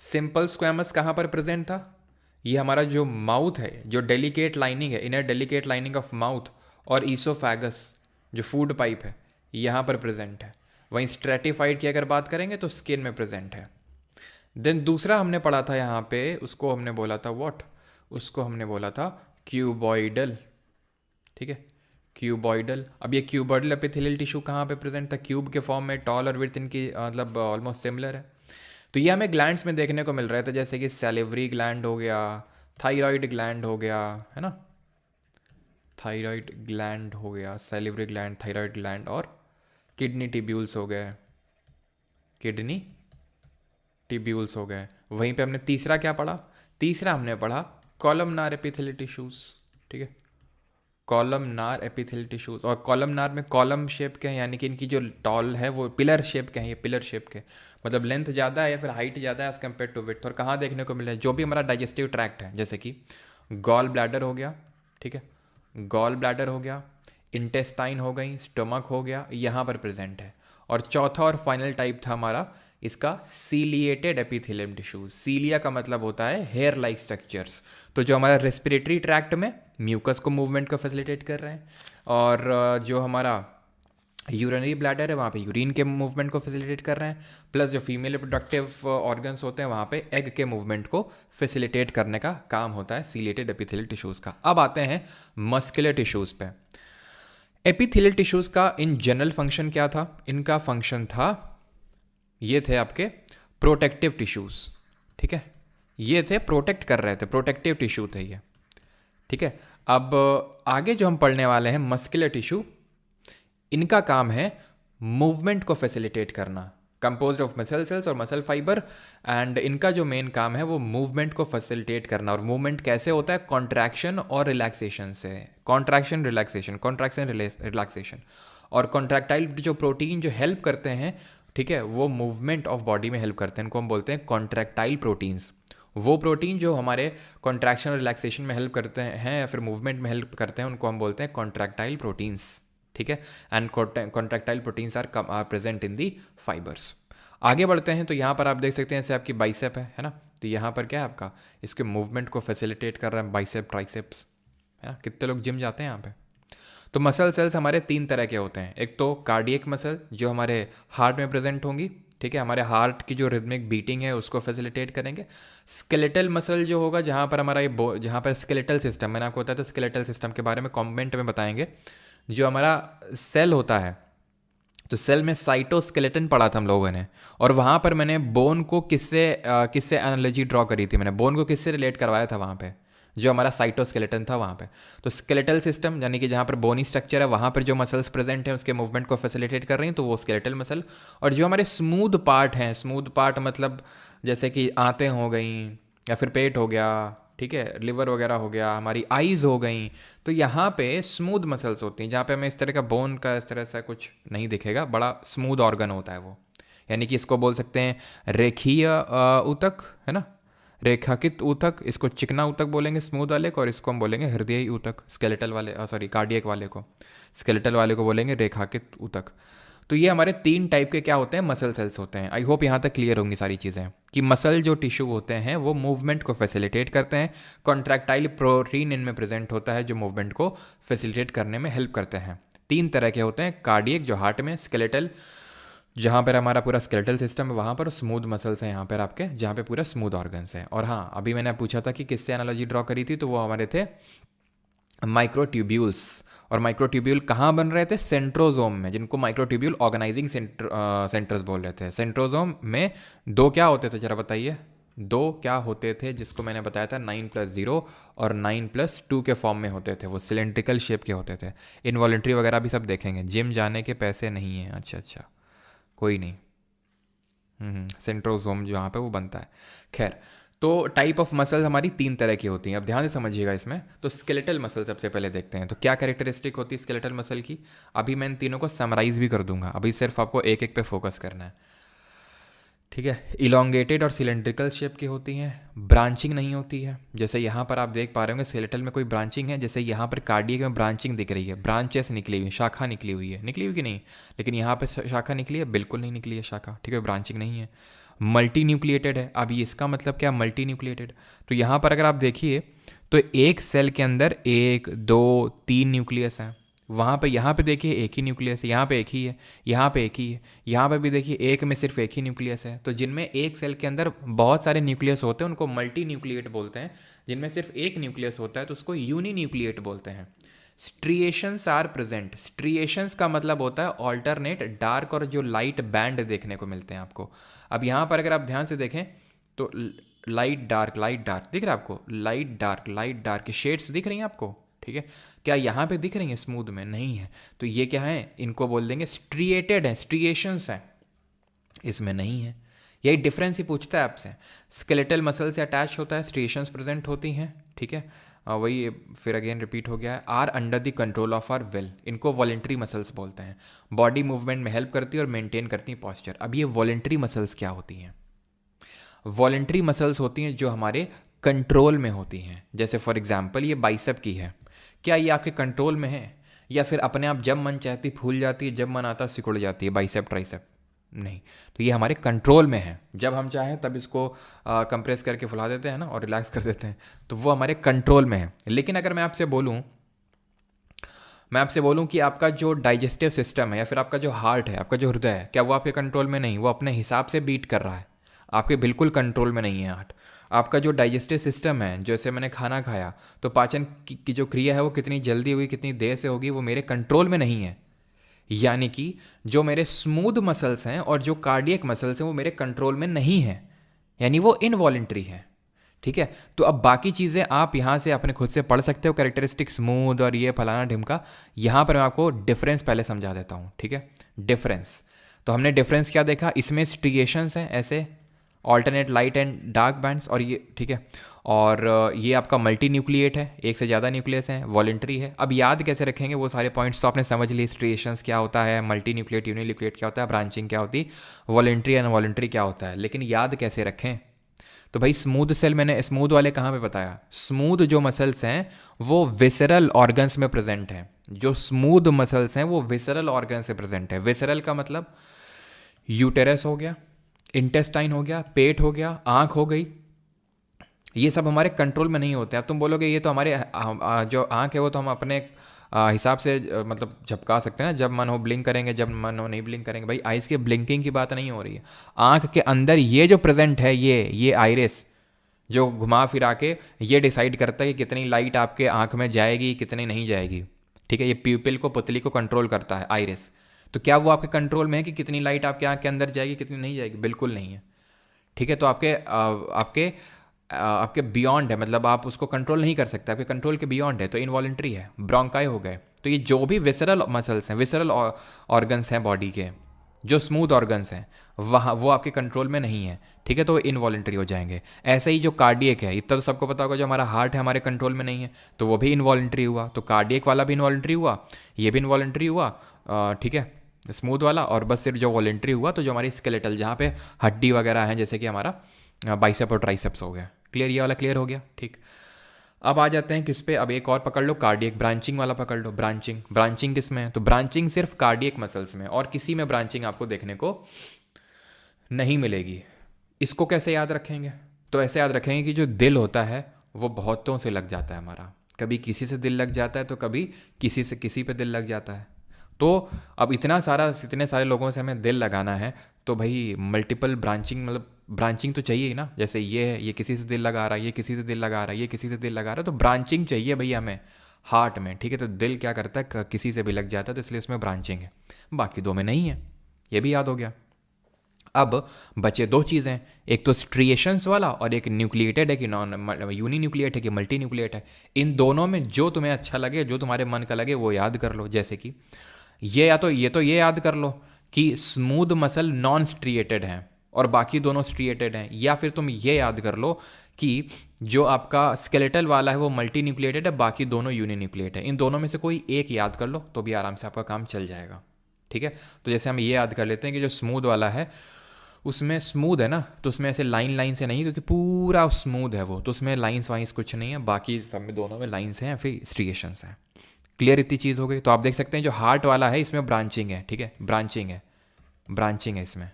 सिंपल स्क्वैमस कहाँ पर प्रेजेंट था? ये हमारा जो माउथ है, जो डेलिकेट लाइनिंग है, inner delicate lining of mouth और ईसोफेगस जो फूड पाइप है, यहाँ पर प्रेजेंट है। वहीं स्ट्रैटिफाइड की अगर बात करेंगे तो स्किन में प्रेजेंट है। देन दूसरा हमने पढ़ा था यहाँ पे, उसको हमने बोला था व्हाट? उसको हमने बोला था क्यूबॉइडल। ठीक है, क्यूबॉइडल। अब ये क्यूबॉइडल एपिथेलियल टिश्यू कहाँ पे प्रेजेंट था? क्यूब के फॉर्म में, टॉल और विड्थ इनकी मतलब ऑलमोस्ट सिमिलर है। तो ये हमें ग्लैंड्स में देखने को मिल रहा है, तो जैसे कि सैलिवरी ग्लैंड हो गया, थायराइड ग्लैंड हो गया, है ना, थायराइड ग्लैंड हो गया, सैलिवरी ग्लैंड, थायराइड ग्लैंड, और किडनी टिब्यूल्स हो गए, किडनी टिब्यूल्स हो गए। वहीं पे हमने तीसरा क्या पढ़ा? तीसरा हमने पढ़ा कॉलमनार एपिथेलियल टिश्यूज। ठीक है, कॉलमनार एपिथेलियल टिश्यूज, और कॉलमनार में कॉलम शेप के हैं, यानी कि इनकी जो टॉल है वो पिलर शेप के हैं। ये पिलर शेप के मतलब लेंथ ज़्यादा है या फिर हाइट ज़्यादा है एज कम्पेयर टू विड्थ। और कहाँ देखने को मिले? जो भी हमारा डाइजेस्टिव ट्रैक्ट है, जैसे कि गॉल ब्लैडर हो गया, ठीक है, गॉल ब्लैडर हो गया, इंटेस्टाइन हो गई, स्टमक हो गया, यहाँ पर प्रेजेंट है। और चौथा और फाइनल टाइप था हमारा इसका सीलिएटेड एपिथेलियम टिश्यूज। सीलिया का मतलब होता है हेयर लाइक स्ट्रक्चर्स। तो जो हमारा रेस्पिरेटरी ट्रैक्ट में म्यूकस को मूवमेंट को फैसिलिटेट कर रहे हैं, और जो हमारा यूरिनरी ब्लैडर है वहाँ पे यूरिन के मूवमेंट को फैसिलिटेट कर रहे हैं, प्लस जो फीमेल रिप्रोडक्टिव ऑर्गन्स होते हैं वहाँ पे एग के मूवमेंट को फैसिलिटेट करने का काम होता है सीलिएटेड एपिथेलियल टिश्यूज़ का। अब आते हैं मस्कुलर टिश्यूज़ पे। एपिथेलियल टिश्यूज़ का इन जनरल फंक्शन क्या था? इनका फंक्शन था, ये थे आपके प्रोटेक्टिव टिश्यूज़। ठीक है, ये थे प्रोटेक्ट कर रहे थे, प्रोटेक्टिव टिश्यू थे ये। ठीक है, अब आगे जो हम पढ़ने वाले हैं मस्कुलर टिश्यू, इनका काम है मूवमेंट को फैसिलिटेट करना, कंपोज्ड ऑफ मसल सेल्स और मसल फाइबर, एंड इनका जो मेन काम है वो मूवमेंट को फैसिलिटेट करना। और मूवमेंट कैसे होता है? कॉन्ट्रैक्शन और रिलैक्सेशन से। Contraction relaxation, contraction relaxation. और कॉन्ट्रैक्टाइल जो प्रोटीन जो हेल्प करते हैं, ठीक है, वो मूवमेंट ऑफ बॉडी में हेल्प करते हैं, इनको हम बोलते हैं कॉन्ट्रैक्टाइल प्रोटीन्स। वो प्रोटीन जो हमारे कॉन्ट्रैक्शन और रिलैक्सेशन में हेल्प करते हैं या फिर मूवमेंट में हेल्प करते हैं, उनको हम बोलते हैं कॉन्ट्रैक्टाइल प्रोटीन्स। ठीक है, and contractile proteins are present in the fibres. आगे बढ़ते हैं तो यहाँ पर आप देख सकते हैं जैसे आपकी बाइसेप है ना, तो यहाँ पर क्या है आपका, इसके मूवमेंट को फैसिलिटेट कर रहा है बाइसेप ट्राइसेप्स, है ना। कितने लोग जिम जाते हैं यहाँ पे? तो मसल सेल्स हमारे 3 तरह के होते हैं। एक तो कार्डियक मसल जो हमारे हार्ट में प्रेजेंट होंगी, ठीक है, हमारे हार्ट की जो रिदमिक बीटिंग है उसको फैसिलिटेट करेंगे। स्केलेटल मसल जो होगा जहाँ पर हमारा ये जहाँ पर स्केलेटल सिस्टम, मैंने आपको बताया था स्केलेटल सिस्टम के बारे में कमेंट में बताएंगे। जो हमारा सेल होता है, तो सेल में साइटोस्केलेटन पढ़ा था हम लोगों ने, और वहाँ पर मैंने बोन को किससे एनालॉजी ड्रॉ करी थी, मैंने बोन को किससे रिलेट करवाया था वहाँ पे, जो हमारा साइटोस्केलेटन था वहाँ पे। तो स्केलेटल सिस्टम यानी कि जहाँ पर बोनी स्ट्रक्चर है वहाँ पर जो मसल्स प्रेजेंट हैं उसके मूवमेंट को फैसिलिटेट कर रही हैं, तो वो स्केलेटल मसल। और जो हमारे स्मूथ पार्ट हैं, स्मूथ पार्ट मतलब जैसे कि आंतें हो गई या फिर पेट हो गया, ठीक है, लिवर वगैरह हो गया, हमारी आईज़ हो गई, तो यहाँ पे स्मूथ मसल्स होती हैं जहाँ पे हमें इस तरह का बोन का इस तरह से कुछ नहीं दिखेगा, बड़ा स्मूथ ऑर्गन होता है वो। यानी कि इसको बोल सकते हैं रेखीय ऊतक, है ना, रेखाकित ऊतक, इसको चिकना ऊतक बोलेंगे स्मूथ वाले को, और इसको हम बोलेंगे हृदयी ऊतक, स्केलेटल वाले सॉरी कार्डियक वाले को, स्केलेटल वाले को बोलेंगे रेखाकित ऊतक। तो ये हमारे 3 टाइप के क्या होते हैं, मसल सेल्स होते हैं। आई होप यहाँ तक क्लियर होंगी सारी चीज़ें कि मसल जो टिश्यू होते हैं वो मूवमेंट को फैसिलिटेट करते हैं, कॉन्ट्रैक्टाइल प्रोटीन इनमें प्रेजेंट होता है जो मूवमेंट को फैसिलिटेट करने में हेल्प करते हैं। 3 तरह के होते हैं, कार्डियक जो हार्ट में, स्केलेटल जहाँ पर हमारा पूरा स्केलेटल सिस्टम है वहाँ पर, स्मूथ मसल्स हैं यहाँ पर आपके जहाँ पे पूरा स्मूथ ऑर्गन्स हैं। और हाँ, अभी मैंने पूछा था कि किससे एनालॉजी ड्रॉ करी थी, तो वो हमारे थे माइक्रोट्यूब्यूल्स। और माइक्रोट्यूब्यूल कहाँ बन रहे थे, सेंट्रोजोम में, जिनको माइक्रोट्यूब्यूल ऑर्गेनाइजिंग सेंटर्स बोल रहे थे। सेंट्रोजोम में 2 क्या होते थे जरा बताइए, 2 क्या होते थे जिसको मैंने बताया था 9+0 और 9+2 के फॉर्म में होते थे, वो सिलेंड्रिकल शेप के होते थे। इनवॉलेंट्री वगैरह भी सब देखेंगे, जिम जाने के पैसे नहीं हैं, अच्छा कोई नहीं। सेंट्रोजोम जो यहाँ पे वो बनता है। खैर, तो टाइप ऑफ मसल्स हमारी 3 तरह की होती हैं, अब ध्यान से समझिएगा इसमें। तो स्केलेटल मसल सबसे पहले देखते हैं, तो क्या कैरेक्टरिस्टिक होती है स्केलेटल मसल की। अभी मैं इन तीनों को समराइज भी कर दूंगा, अभी सिर्फ आपको एक एक पे फोकस करना है, ठीक है। इलोंगेटेड और सिलेंड्रिकल शेप की होती हैं, ब्रांचिंग नहीं होती है, जैसे यहाँ पर आप देख पा रहे होंगे स्केलेटल में कोई ब्रांचिंग है, जैसे यहाँ पर कार्डियक में ब्रांचिंग दिख रही है, ब्रांचेस निकली हुई, शाखा निकली हुई है, निकली हुई कि नहीं, लेकिन यहाँ पर शाखा निकली है, बिल्कुल नहीं निकली है शाखा, ठीक है, ब्रांचिंग नहीं है। मल्टी न्यूक्लिएटेड है, अब ये इसका मतलब क्या, मल्टी न्यूक्लिएटेड, तो यहाँ पर अगर आप देखिए तो एक सेल के अंदर 1 2 3 न्यूक्लियस हैं, वहाँ पे यहाँ पे देखिए एक ही न्यूक्लियस है, यहाँ पे एक ही है, यहाँ पे एक ही है, यहाँ पे भी देखिए एक में सिर्फ एक ही न्यूक्लियस है। तो जिनमें एक सेल के अंदर बहुत सारे न्यूक्लियस होते हैं उनको मल्टी न्यूक्लिएट बोलते हैं, जिनमें सिर्फ एक न्यूक्लियस होता है तो उसको यूनी न्यूक्लिएट बोलते हैं। स्ट्रिएशंस आर प्रेजेंट, स्ट्रिएशंस का मतलब होता है ऑल्टरनेट डार्क और जो लाइट बैंड देखने को मिलते हैं आपको। अब यहाँ पर अगर आप ध्यान से देखें तो लाइट डार्क दिख रहा है आपको, लाइट डार्क की शेड्स दिख रही हैं आपको, ठीक है। क्या यहाँ पे दिख रही हैं स्मूथ में, नहीं है, तो ये क्या है, इनको बोल देंगे स्ट्रिएटेड है, स्ट्रिएशंस है, इसमें नहीं है। यही डिफरेंस ही पूछता है आपसे, स्केलेटल मसल से अटैच होता है, स्ट्रिएशंस प्रेजेंट होती हैं, ठीक है। वही फिर अगेन रिपीट हो गया है, are under the control of our will, इनको वॉलेंट्री मसल्स बोलते हैं, बॉडी मूवमेंट में हेल्प करती है और मेंटेन करती हैं पॉस्चर। अब ये वॉलेंट्री मसल्स क्या होती हैं, वॉलेंट्री मसल्स होती हैं जो हमारे कंट्रोल में होती हैं, जैसे फॉर एग्जांपल ये बाइसेप की है, क्या ये आपके कंट्रोल में है, या फिर अपने आप जब मन चाहती फूल जाती है, जब मन आता सिकुड़ जाती है बाइसेप ट्राइसेप, नहीं, तो ये हमारे कंट्रोल में है, जब हम चाहें तब इसको कंप्रेस करके फुला देते हैं ना और रिलैक्स कर देते हैं, तो वो हमारे कंट्रोल में है। लेकिन अगर मैं आपसे बोलूं कि आपका जो डाइजेस्टिव सिस्टम है या फिर आपका जो हार्ट है, आपका जो हृदय है, क्या वो आपके कंट्रोल में नहीं, वो अपने हिसाब से बीट कर रहा है, आपके बिल्कुल कंट्रोल में नहीं है हार्ट। आपका जो डाइजेस्टिव सिस्टम है, जैसे मैंने खाना खाया तो पाचन की जो क्रिया है वो कितनी जल्दी हुई, कितनी देर से होगी, वो मेरे कंट्रोल में नहीं है। यानी कि जो मेरे स्मूथ मसल्स हैं और जो कार्डियक मसल्स हैं वो मेरे कंट्रोल में नहीं है, यानी वो इनवॉलेंट्री है, ठीक है। तो अब बाकी चीज़ें आप यहाँ से अपने खुद से पढ़ सकते हो, कैरेक्टरिस्टिक स्मूथ और ये फलाना ढिमका। यहाँ पर मैं आपको डिफरेंस पहले समझा देता हूँ, ठीक है। डिफरेंस, तो हमने डिफरेंस क्या देखा, इसमें स्ट्रिएशंस हैं ऐसे alternate light and dark bands, और ये ठीक है, और ये आपका मल्टी न्यूक्लिएट है, एक से ज़्यादा न्यूक्लियस हैं, वॉलेंट्री है। अब याद कैसे रखेंगे वो सारे पॉइंट्स तो आपने समझ ली, स्ट्रिएशंस क्या होता है, मल्टी न्यूक्लिएट यूनि न्यूक्लिएट क्या होता है, ब्रांचिंग क्या होती है, वॉलेंट्री एंड वॉलेंट्री क्या होता है, लेकिन याद कैसे रखें। तो भाई स्मूथ सेल मैंने स्मूथ वाले कहाँ पे बताया, स्मूथ जो मसल्स हैं वो विसरल ऑर्गन्स में प्रेजेंट हैं, जो स्मूथ मसल्स हैं वो विसरल ऑर्गन से प्रेजेंट है। विसरल का मतलब यूटेरस हो गया, इंटेस्टाइन हो गया, पेट हो गया, आँख हो गई, ये सब हमारे कंट्रोल में नहीं होते हैं। अब तुम बोलोगे ये तो हमारे जो आँख है वो तो हम अपने हिसाब से मतलब झपका सकते हैं ना, जब मन हो ब्लिंक करेंगे, जब मन हो नहीं ब्लिंक करेंगे। भाई आइज़ के ब्लिंकिंग की बात नहीं हो रही है, आँख के अंदर ये जो प्रेजेंट है, ये आइरिस जो घुमा फिरा के ये डिसाइड करता है कि कितनी लाइट आपके आँख में जाएगी, कितनी नहीं जाएगी। ठीक है, ये प्यूपिल को, पुतली को कंट्रोल करता है आइरिस। तो क्या वो आपके कंट्रोल में है कि कितनी लाइट आपके आँख के अंदर जाएगी, कितनी नहीं जाएगी? बिल्कुल नहीं है। ठीक है, तो आपके बियॉन्ड है, मतलब आप उसको कंट्रोल नहीं कर सकते, आपके कंट्रोल के बियॉन्ड है, तो इनवॉलेंट्री है। ब्रोंकाई हो गए, तो ये जो भी विसरल मसल्स हैं, विसरल ऑर्गन्स हैं बॉडी के, जो स्मूथ ऑर्गन्स हैं, वहाँ वो आपके कंट्रोल में नहीं है। ठीक है, तो वो इनवॉलेंट्री हो जाएंगे। ऐसे ही जो कार्डियक है, इतना तो सबको पता होगा, जो हमारा हार्ट है हमारे कंट्रोल में नहीं है, तो वो भी इनवॉलेंट्री हुआ। तो कार्डियक वाला भी इनवॉलेंट्री हुआ, ये भी इनवॉलेंट्री हुआ। ठीक है, स्मूथ वाला। और बस सिर्फ जो वॉलेंट्री हुआ तो जो हमारी स्केलेटल, जहाँ पे हड्डी वगैरह हैं, जैसे कि हमारा बाइसेप और ट्राइसेप्स हो गया। क्लियर, ये वाला क्लियर हो गया। ठीक, अब आ जाते हैं किस पे, अब एक और पकड़ लो, कार्डियक ब्रांचिंग वाला पकड़ लो। ब्रांचिंग किस में है? तो ब्रांचिंग सिर्फ कार्डियक मसल्स में, और किसी में ब्रांचिंग आपको देखने को नहीं मिलेगी। इसको कैसे याद रखेंगे? तो ऐसे याद रखेंगे कि जो दिल होता है वो बहुतों से लग जाता है हमारा, कभी किसी से दिल लग जाता है, तो कभी किसी से किसी पे दिल लग जाता है। तो अब इतने सारे लोगों से हमें दिल लगाना है, तो भाई मल्टीपल ब्रांचिंग, मतलब ब्रांचिंग तो चाहिए ही ना। जैसे ये है, ये किसी से दिल लगा रहा है, ये किसी से दिल लगा रहा है, ये किसी से दिल लगा रहा है, तो ब्रांचिंग चाहिए भैया हमें हार्ट में। ठीक है, तो दिल क्या करता है, किसी से भी लग जाता है, तो इसलिए उसमें ब्रांचिंग है, बाकी दो में नहीं है। ये भी याद हो गया। अब बचे दो चीज़ें, एक तो स्ट्रिएशंस वाला और एक न्यूक्लिएटेड है कि नॉन यूनी न्यूक्लिएट है कि मल्टी न्यूक्लिएट है। इन दोनों में जो तुम्हें अच्छा लगे, जो तुम्हारे मन का लगे, वो याद कर लो। जैसे कि ये, या तो ये याद कर लो कि स्मूथ मसल नॉन स्ट्रिएटेड है और बाकी दोनों स्ट्रिएटेड हैं, या फिर तुम ये याद कर लो कि जो आपका स्केलेटल वाला है वो मल्टी न्यूक्लिएटेड है, बाकी दोनों यूनी न्यूक्लिएट है। इन दोनों में से कोई एक याद कर लो तो भी आराम से आपका काम चल जाएगा। ठीक है, तो जैसे हम ये याद कर लेते हैं कि जो स्मूथ वाला है उसमें स्मूथ है ना, तो उसमें ऐसे लाइन से नहीं, क्योंकि पूरा स्मूथ है वो, तो उसमें लाइन्स वाइन्स कुछ नहीं है, बाकी सब में दोनों में लाइन्स हैं, फिर स्ट्रिएशंस हैं। क्लियर, इतनी चीज़ हो गई। तो आप देख सकते हैं जो हार्ट वाला है इसमें ब्रांचिंग है। ठीक है, ब्रांचिंग है इसमें।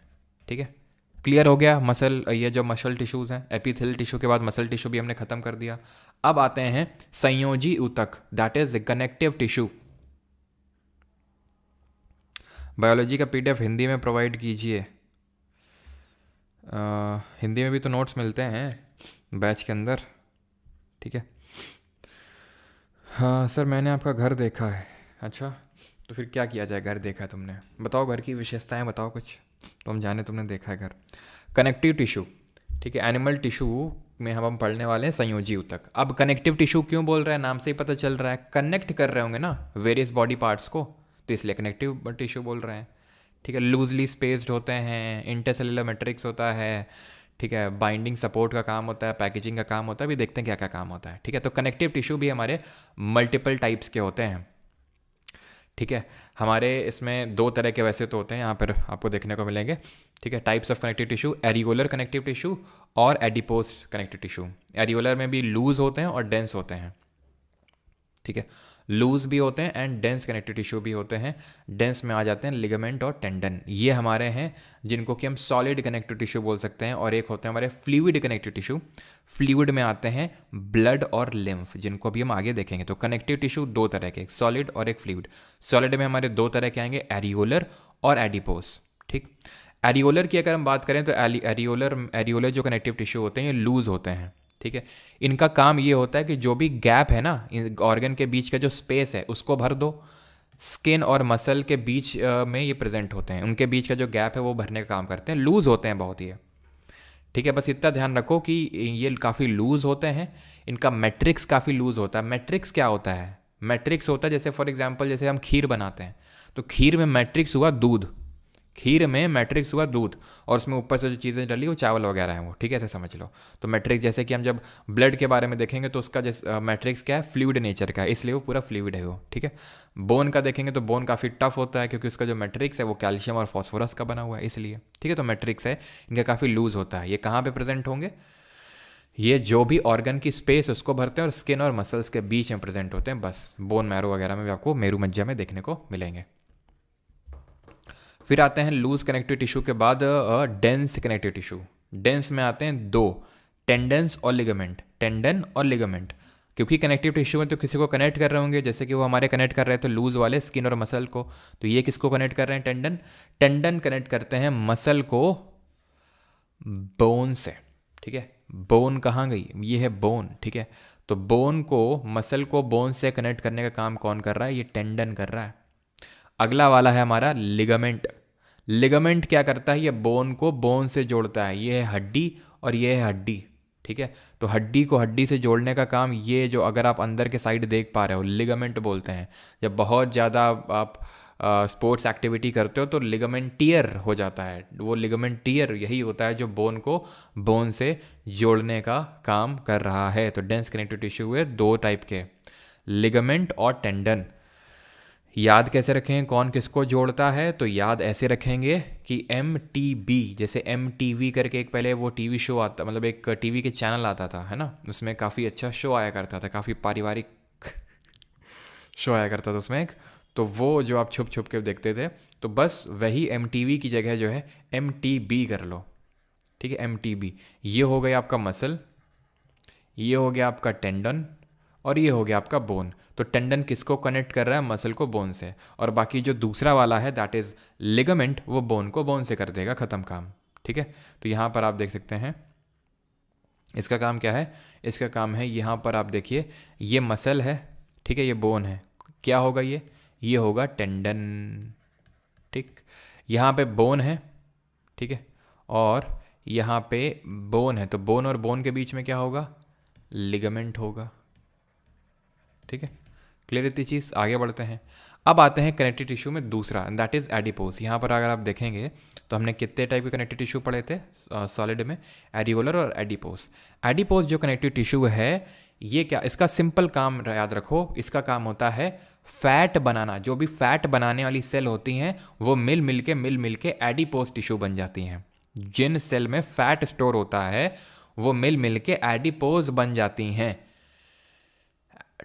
ठीक है, क्लियर हो गया। मसल, ये जो मसल टिश्यूज़ हैं, एपिथेलियल टिश्यू के बाद मसल टिश्यू भी हमने खत्म कर दिया। अब आते हैं संयोजी ऊतक, that is connective tissue. Biology का पीडीएफ हिंदी में प्रोवाइड कीजिए। हिंदी में भी तो नोट्स मिलते हैं बैच के अंदर। ठीक है, हाँ सर, मैंने आपका घर देखा है। अच्छा, तो फिर क्या किया जाए? घर देखा है तुमने, बताओ घर की विशेषताएं बताओ कुछ, तो हम जाने तुमने देखा है घर। कनेक्टिव टिश्यू, ठीक है, एनिमल टिश्यू में हम पढ़ने वाले हैं संयोजी ऊतक। अब कनेक्टिव टिश्यू क्यों बोल रहे हैं, नाम से ही पता चल रहा है, कनेक्ट कर रहे होंगे ना वेरियस बॉडी पार्ट्स को, तो इसलिए कनेक्टिव टिश्यू बोल रहे हैं। ठीक है, लूजली स्पेस्ड होते हैं, इंटरसेलुलर मैट्रिक्स होता है। ठीक है, बाइंडिंग सपोर्ट का काम होता है, पैकेजिंग का काम होता है, अभी देखते हैं क्या क्या काम होता है। ठीक है, तो कनेक्टिव टिश्यू भी हमारे मल्टीपल टाइप्स के होते हैं। ठीक है, हमारे इसमें दो तरह के वैसे तो होते हैं, यहाँ पर आपको देखने को मिलेंगे। ठीक है, types of connective tissue, areolar connective tissue और एडिपोज कनेक्टिव टिश्यू। एरियोलर में भी लूज होते हैं और डेंस होते हैं। ठीक है, लूज भी होते हैं एंड डेंस कनेक्टिव टिश्यू भी होते हैं। डेंस में आ जाते हैं लिगामेंट और टेंडन, ये हमारे हैं जिनको कि हम सॉलिड कनेक्टिव टिश्यू बोल सकते हैं। और एक होते हैं हमारे फ्लूइड कनेक्टिव टिश्यू, फ्लूइड में आते हैं ब्लड और लिम्फ, जिनको भी हम आगे देखेंगे। तो कनेक्टिव टिश्यू दो तरह के, एक सॉलिड और एक फ्लूइड। सॉलिड में हमारे दो तरह के आएंगे, एरियोलर और एडिपोस। ठीक, एरियोलर की अगर हम बात करें तो एरियोलर जो कनेक्टिव टिश्यू होते हैं ये लूज होते हैं। ठीक है, इनका काम ये होता है कि जो भी गैप है ना ऑर्गन के बीच का, जो स्पेस है उसको भर दो। स्किन और मसल के बीच में ये प्रेजेंट होते हैं, उनके बीच का जो गैप है वो भरने का काम करते हैं, लूज होते हैं बहुत ही। ठीक है, बस इतना ध्यान रखो कि ये काफ़ी लूज होते हैं, इनका मैट्रिक्स काफ़ी लूज होता है। मैट्रिक्स क्या होता है? मैट्रिक्स होता है जैसे फॉर एग्जांपल जैसे हम खीर बनाते हैं, तो खीर में मैट्रिक्स हुआ दूध, खीर में मैट्रिक्स हुआ दूध, और उसमें ऊपर से जो चीज़ें डली वो चावल वगैरह हैं वो। ठीक है, ऐसे समझ लो। तो मैट्रिक्स, जैसे कि हम जब ब्लड के बारे में देखेंगे तो उसका जैसे मैट्रिक्स क्या है, फ्लूइड नेचर का है, इसलिए वो पूरा फ्लूइड है वो। ठीक है, बोन का देखेंगे तो बोन काफ़ी टफ होता है क्योंकि उसका जो मैट्रिक्स है वो कैल्शियम और फॉस्फोरस का बना हुआ है, इसलिए। ठीक है, तो मैट्रिक्स है इनका काफ़ी लूज होता है। ये कहाँ पर प्रेजेंट होंगे? ये जो भी ऑर्गन की स्पेस उसको भरते हैं और स्किन और मसल्स के बीच में प्रेजेंट होते हैं, बस। बोन मैरो वगैरह में भी आपको मेरू मज्जा में देखने को मिलेंगे। फिर आते हैं लूज कनेक्टिव टिश्यू के बाद डेंस कनेक्टिव टिश्यू। डेंस में आते हैं दो, टेंडन्स और लिगामेंट। टेंडन और लिगामेंट, क्योंकि कनेक्टिव टिश्यू में तो किसी को कनेक्ट कर रहे होंगे, जैसे कि वो हमारे कनेक्ट कर रहे हैं तो लूज वाले स्किन और मसल को, तो ये किसको कनेक्ट कर रहे हैं, टेंडन। टेंडन कनेक्ट करते हैं मसल को बोन से, ठीक है। बोन कहाँ गई, ये है बोन, ठीक है। तो बोन को, मसल को बोन से कनेक्ट करने का काम कौन कर रहा है, ये टेंडन कर रहा है। अगला वाला है हमारा लिगामेंट। लिगामेंट क्या करता है, ये बोन को बोन से जोड़ता है, ये है हड्डी और ये है हड्डी, ठीक है। तो हड्डी को हड्डी से जोड़ने का काम, ये जो अगर आप अंदर के साइड देख पा रहे हो, लिगामेंट बोलते हैं। जब बहुत ज़्यादा आप स्पोर्ट्स एक्टिविटी करते हो तो लिगामेंट टियर हो जाता है, वो लिगामेंट टियर यही होता है जो बोन को बोन से जोड़ने का काम कर रहा है। तो डेंस कनेक्टिव टिश्यू हुए दो टाइप के, लिगामेंट और टेंडन। याद कैसे रखें कौन किसको जोड़ता है, तो याद ऐसे रखेंगे कि MTB, जैसे MTV करके एक पहले वो टीवी शो आता, मतलब एक टीवी के चैनल आता था, है ना, उसमें काफ़ी अच्छा शो आया करता था, काफ़ी पारिवारिक शो आया करता था उसमें एक, तो वो जो आप छुप छुप के देखते थे, तो बस वही MTV की जगह जो है MTB कर लो, ठीक है। MTB, ये हो गया आपका मसल, ये हो गया आपका टेंडन और ये हो गया आपका बोन। तो टेंडन किसको कनेक्ट कर रहा है, मसल को बोन से, और बाकी जो दूसरा वाला है दैट इज़ लिगामेंट, वो बोन को बोन से कर देगा, ख़त्म काम, ठीक है। तो यहाँ पर आप देख सकते हैं इसका काम क्या है, इसका काम है, यहाँ पर आप देखिए ये मसल है, ठीक है, ये बोन है, क्या होगा ये होगा टेंडन, ठीक। यहाँ पे बोन है, ठीक है, और यहाँ पे बोन है, तो बोन और बोन के बीच में क्या होगा, लिगामेंट होगा, ठीक है। क्लियर इतनी चीज़, आगे बढ़ते हैं। अब आते हैं कनेक्टिव टिश्यू में दूसरा, दैट इज़ एडिपोज। यहाँ पर अगर आप देखेंगे तो हमने कितने टाइप के कनेक्टिव टिश्यू पढ़े थे सॉलिड में, एडिपोलर और एडिपोज। एडिपोज जो कनेक्टिव टिश्यू है, ये क्या, इसका सिंपल काम याद रखो, इसका काम होता है फैट बनाना। जो भी फैट बनाने वाली सेल होती हैं वो मिल मिल के एडिपोज टिश्यू बन जाती हैं। जिन सेल में फैट स्टोर होता है वो मिल के एडिपोज बन जाती हैं,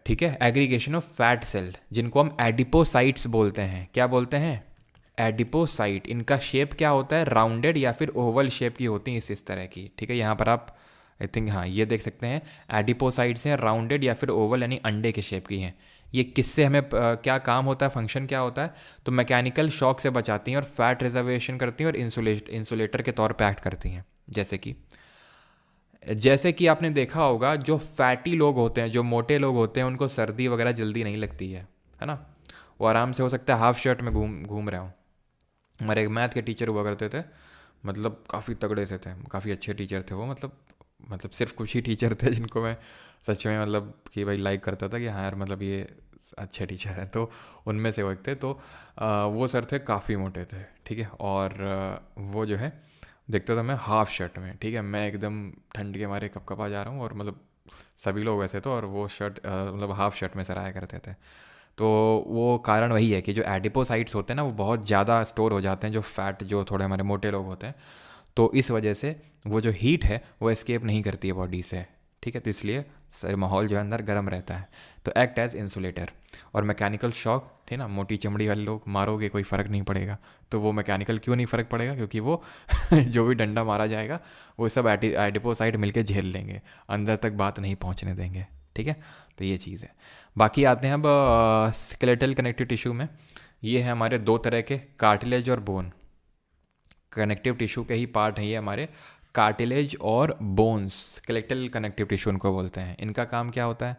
ठीक है। एग्रीगेशन ऑफ फैट सेल, जिनको हम एडिपोसाइट्स बोलते हैं। क्या बोलते हैं, एडिपोसाइट। इनका शेप क्या होता है, राउंडेड या फिर ओवल शेप की होती है, इस तरह की, ठीक है। यहाँ पर आप आई थिंक हाँ ये देख सकते हैं, एडिपोसाइट्स हैं, राउंडेड या फिर ओवल यानी अंडे के शेप की हैं। ये किससे हमें क्या काम होता है, फंक्शन क्या होता है, तो मैकेनिकल शॉक से बचाती हैं और फैट रिजर्वेशन करती हैं और इंसुलेटर के तौर पर एक्ट करती हैं। जैसे कि आपने देखा होगा जो फैटी लोग होते हैं, जो मोटे लोग होते हैं, उनको सर्दी वगैरह जल्दी नहीं लगती है ना। वो आराम से, हो सकता है हाफ शर्ट में घूम रहे हो। हमारे एक मैथ के टीचर हुआ करते थे, मतलब काफ़ी तगड़े से थे, काफ़ी अच्छे टीचर थे वो, मतलब सिर्फ कुछ ही टीचर थे जिनको मैं सच में मतलब कि भाई लाइक करता था कि हाँ यार मतलब ये अच्छे टीचर हैं, तो उनमें से वो एक थे। तो वो सर थे, काफ़ी मोटे थे, ठीक है। और वो जो है देखता था मैं हाफ शर्ट में, ठीक है, मैं एकदम ठंड के मारे कपकपा जा रहा हूँ, और मतलब सभी लोग वैसे, तो और वो शर्ट मतलब हाफ शर्ट में सराया करते थे। तो वो कारण वही है कि जो एडिपोसाइट्स होते हैं ना वो बहुत ज़्यादा स्टोर हो जाते हैं, जो फैट, जो थोड़े हमारे मोटे लोग होते हैं, तो इस वजह से वो जो हीट है वो एस्केप नहीं करती है बॉडी से, ठीक है। तो इसलिए माहौल जो है अंदर गर्म रहता है, तो एक्ट एज इंसुलेटर। और मैकेनिकल शॉक थे ना, मोटी चमड़ी वाले लोग मारोगे कोई फ़र्क नहीं पड़ेगा, तो वो मैकेनिकल क्यों नहीं फ़र्क पड़ेगा, क्योंकि वो जो भी डंडा मारा जाएगा वो सब एडिपोसाइट मिलके झेल लेंगे, अंदर तक बात नहीं पहुंचने देंगे, ठीक है। तो ये चीज़ है। बाकी आते हैं अब स्केलेटल कनेक्टिव टिश्यू में। ये है हमारे दो तरह के, कार्टिलेज और बोन। कनेक्टिव टिश्यू के ही पार्ट हैं ये हमारे, कार्टिलेज और बोन्स, स्केलेटल कनेक्टिव टिश्यू उनको बोलते हैं। इनका काम क्या होता है,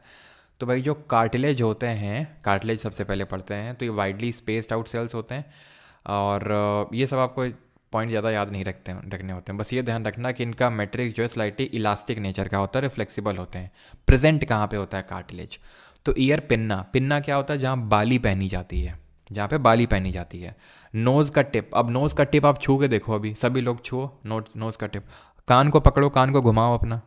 तो भाई जो कार्टिलेज होते हैं, कार्टिलेज सबसे पहले पढ़ते हैं, तो ये वाइडली स्पेस्ड आउट सेल्स होते हैं, और ये सब आपको पॉइंट ज़्यादा याद नहीं रखने होते हैं, बस ये ध्यान रखना कि इनका मैट्रिक्स जो है स्लाइटली इलास्टिक नेचर का होता है, फ्लेक्सिबल होते हैं। प्रेजेंट कहाँ पे होता है कार्टिलेज, तो ईयर पिन्ना। पिन्ना क्या होता है, जहाँ बाली पहनी जाती है, जहाँ पे बाली पहनी जाती है। नोज़ का टिप, अब नोज़ का टिप आप छू के देखो, अभी सभी लोग छुओ नोज़ का टिप, कान को पकड़ो, कान को घुमाओ अपना।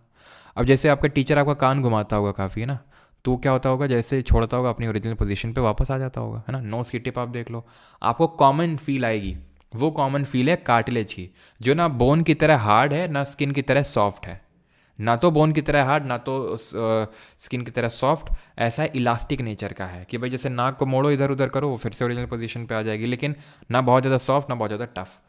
अब जैसे आपका टीचर आपका कान घुमाता होगा काफ़ी, है ना, तो क्या होता होगा, जैसे छोड़ता होगा अपनी ओरिजिनल पोजीशन पे वापस आ जाता होगा, है ना। नोज़ की टिप आप देख लो, आपको कॉमन फील आएगी, वो कॉमन फील है कार्टिलेज की, जो ना बोन की तरह हार्ड है ना स्किन की तरह सॉफ्ट है, ना तो बोन की तरह हार्ड ना तो स्किन की तरह सॉफ्ट, ऐसा है इलास्टिक नेचर का है कि भाई जैसे नाक को मोड़ो इधर उधर करो वो फिर से ओरिजिनल पोजीशन पे आ जाएगी, लेकिन ना बहुत ज़्यादा सॉफ्ट ना बहुत ज़्यादा टफ।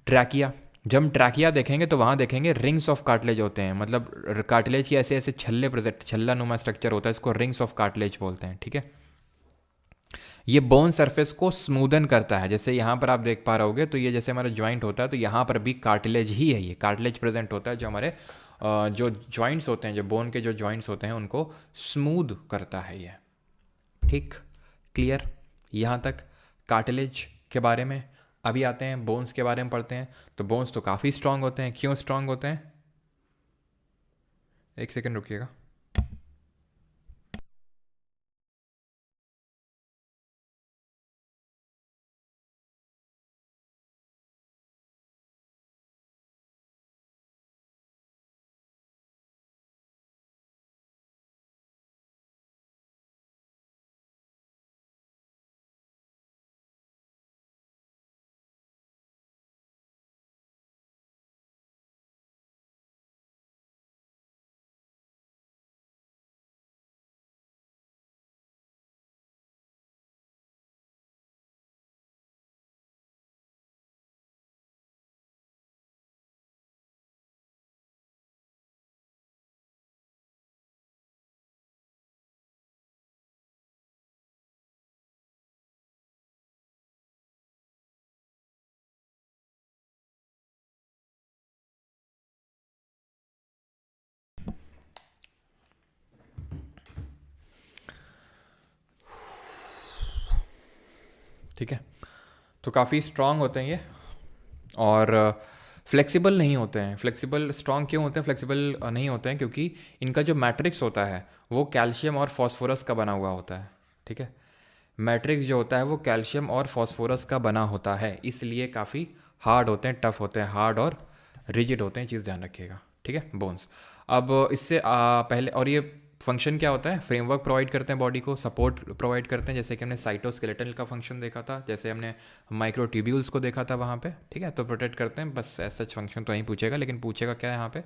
ट्रैकिया, जब हम ट्रैकिया देखेंगे तो वहाँ देखेंगे रिंग्स ऑफ कार्टिलेज होते हैं, मतलब कार्टिलेज की ऐसे ऐसे छल्ले प्रेजेंट, छल्ला नुमा स्ट्रक्चर होता है, इसको रिंग्स ऑफ कार्टिलेज बोलते हैं, ठीक है। ये बोन सरफेस को स्मूदन करता है, जैसे यहाँ पर आप देख पा रहे होगे, तो ये जैसे हमारा जॉइंट होता है तो यहाँ पर भी कार्टिलेज ही है, ये कार्टिलेज प्रेजेंट होता है जो हमारे जो जॉइंट्स होते हैं, जो बोन के जो जॉइंट्स होते हैं उनको स्मूद करता है ये, ठीक। क्लियर यहाँ तक कार्टिलेज के बारे में। अभी आते हैं बोन्स के बारे में पढ़ते हैं। तो बोन्स तो काफ़ी स्ट्रांग होते हैं। क्यों स्ट्रांग होते हैं? एक सेकंड रुकिएगा। ठीक है, तो काफ़ी स्ट्रांग होते हैं ये, और फ्लेक्सिबल नहीं होते हैं। फ्लेक्सिबल स्ट्रांग क्यों होते हैं, फ्लेक्सिबल नहीं होते हैं क्योंकि इनका जो मैट्रिक्स होता है वो कैल्शियम और फॉस्फोरस का बना हुआ होता है, ठीक है। मैट्रिक्स जो होता है वो कैल्शियम और फॉस्फोरस का बना होता है, इसलिए काफ़ी हार्ड होते हैं, टफ होते हैं, हार्ड और रिजिड होते हैं, चीज़ ध्यान रखिएगा, ठीक है। बोन्स अब इससे पहले, और ये फंक्शन क्या होता है, फ्रेमवर्क प्रोवाइड करते हैं बॉडी को, सपोर्ट प्रोवाइड करते हैं, जैसे कि हमने साइटोस्केलेटन का फंक्शन देखा था, जैसे हमने माइक्रोट्यूब्यूल्स को देखा था वहाँ पे, ठीक है। तो प्रोटेक्ट करते हैं, बस ऐसा फंक्शन तो नहीं पूछेगा, लेकिन पूछेगा क्या है यहाँ पे,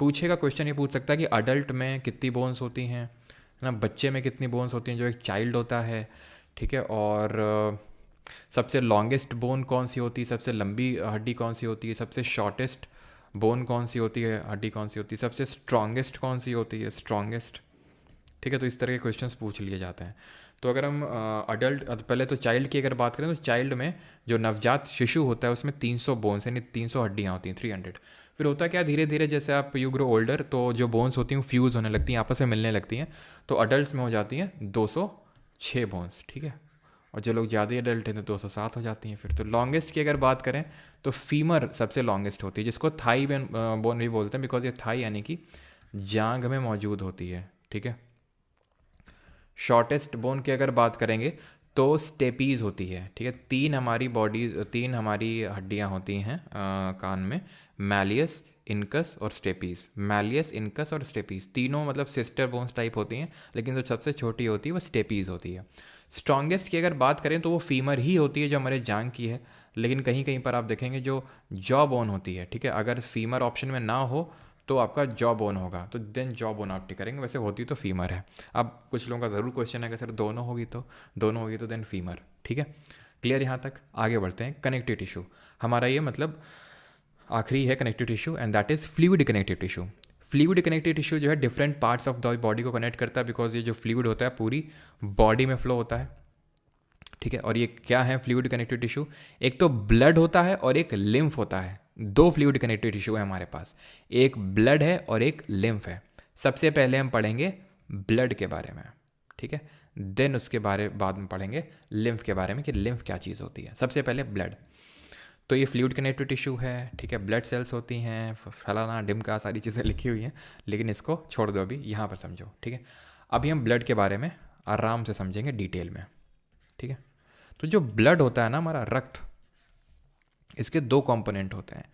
पूछेगा क्वेश्चन ये पूछ सकता है कि अडल्ट में कितनी बोन्स होती हैं ना, बच्चे में कितनी बोन्स होती हैं जो एक चाइल्ड होता है, ठीक है। और सबसे लॉन्गेस्ट बोन कौन सी होती है, सबसे लंबी हड्डी कौन सी होती है, सबसे शॉर्टेस्ट बोन कौन सी होती है, हड्डी कौन सी होती है, सबसे स्ट्रॉन्गेस्ट कौन सी होती है, स्ट्रॉन्गेस्ट, ठीक है। तो इस तरह के क्वेश्चंस पूछ लिए जाते हैं। तो अगर हम अडल्ट, पहले तो चाइल्ड की अगर बात करें तो चाइल्ड में जो नवजात शिशु होता है उसमें 300 बोन्स यानी 300 हड्डियाँ होती हैं, 300। फिर होता क्या, धीरे धीरे जैसे आप यू ग्रो ओल्डर तो जो बोन्स होती हैं फ्यूज़ होने लगती हैं, आपस में मिलने लगती हैं, तो अडल्ट में हो जाती हैं 206 बोन्स, ठीक है। और जो लोग ज़्यादा अडल्ट हैं तो 207 हो जाती हैं। फिर तो लॉन्गेस्ट की अगर बात करें तो फीमर सबसे लॉन्गेस्ट होती है, जिसको थाई बोन भी बोलते हैं, बिकॉज ये थाई यानी कि जांग में मौजूद होती है, ठीक है। शॉर्टेस्ट बोन की अगर बात करेंगे तो स्टेपीज़ होती है, ठीक है। तीन हमारी हड्डियाँ होती हैं कान में, मैलियस, इनकस और स्टेपीज़। मैलियस, इनकस और स्टेपीज़ तीनों मतलब सिस्टर बोन्स टाइप होती हैं, लेकिन जो सबसे छोटी होती है वो स्टेपीज़ होती है। स्ट्रॉन्गेस्ट की अगर बात करें तो वो फीमर ही होती है जो हमारे जांग की है, लेकिन कहीं कहीं पर आप देखेंगे जो जॉ बोन होती है, ठीक है। अगर फीमर ऑप्शन में ना हो तो आपका जॉ बोन होगा, तो देन जॉ बोन आप टिक करेंगे, वैसे होती तो फीमर है। अब कुछ लोगों का ज़रूर क्वेश्चन है कि सर दोनों होगी तो देन फीमर, ठीक है। क्लियर यहाँ तक? आगे बढ़ते हैं। कनेक्टिव टिश्यू हमारा ये मतलब आखिरी है connective tissue, and that is fluid connective tissue. Fluid connective tissue जो है different parts of the body को कनेक्ट करता है, बिकॉज ये जो फ्लूइड होता है पूरी बॉडी में फ्लो होता है, ठीक है। और ये क्या है फ्लूइड कनेक्टिव टिश्यू? एक तो ब्लड होता है और एक लिम्फ होता है। दो फ्लूइड कनेक्टिव टिश्यू है हमारे पास, एक ब्लड है और एक लिम्फ है। सबसे पहले हम पढ़ेंगे ब्लड के बारे में, ठीक है। देन उसके बाद में पढ़ेंगे लिम्फ के बारे में कि लिम्फ क्या चीज़ होती है। सबसे पहले ब्लड। तो ये फ्लूइड कनेक्टिव टिश्यू है, ठीक है। ब्लड सेल्स होती हैं, फलाना डिमका सारी चीज़ें लिखी हुई हैं, लेकिन इसको छोड़ दो, अभी यहाँ पर समझो, ठीक है। अभी हम ब्लड के बारे में आराम से समझेंगे डिटेल में, ठीक है। तो जो ब्लड होता है ना हमारा रक्त, इसके दो कंपोनेंट होते हैं।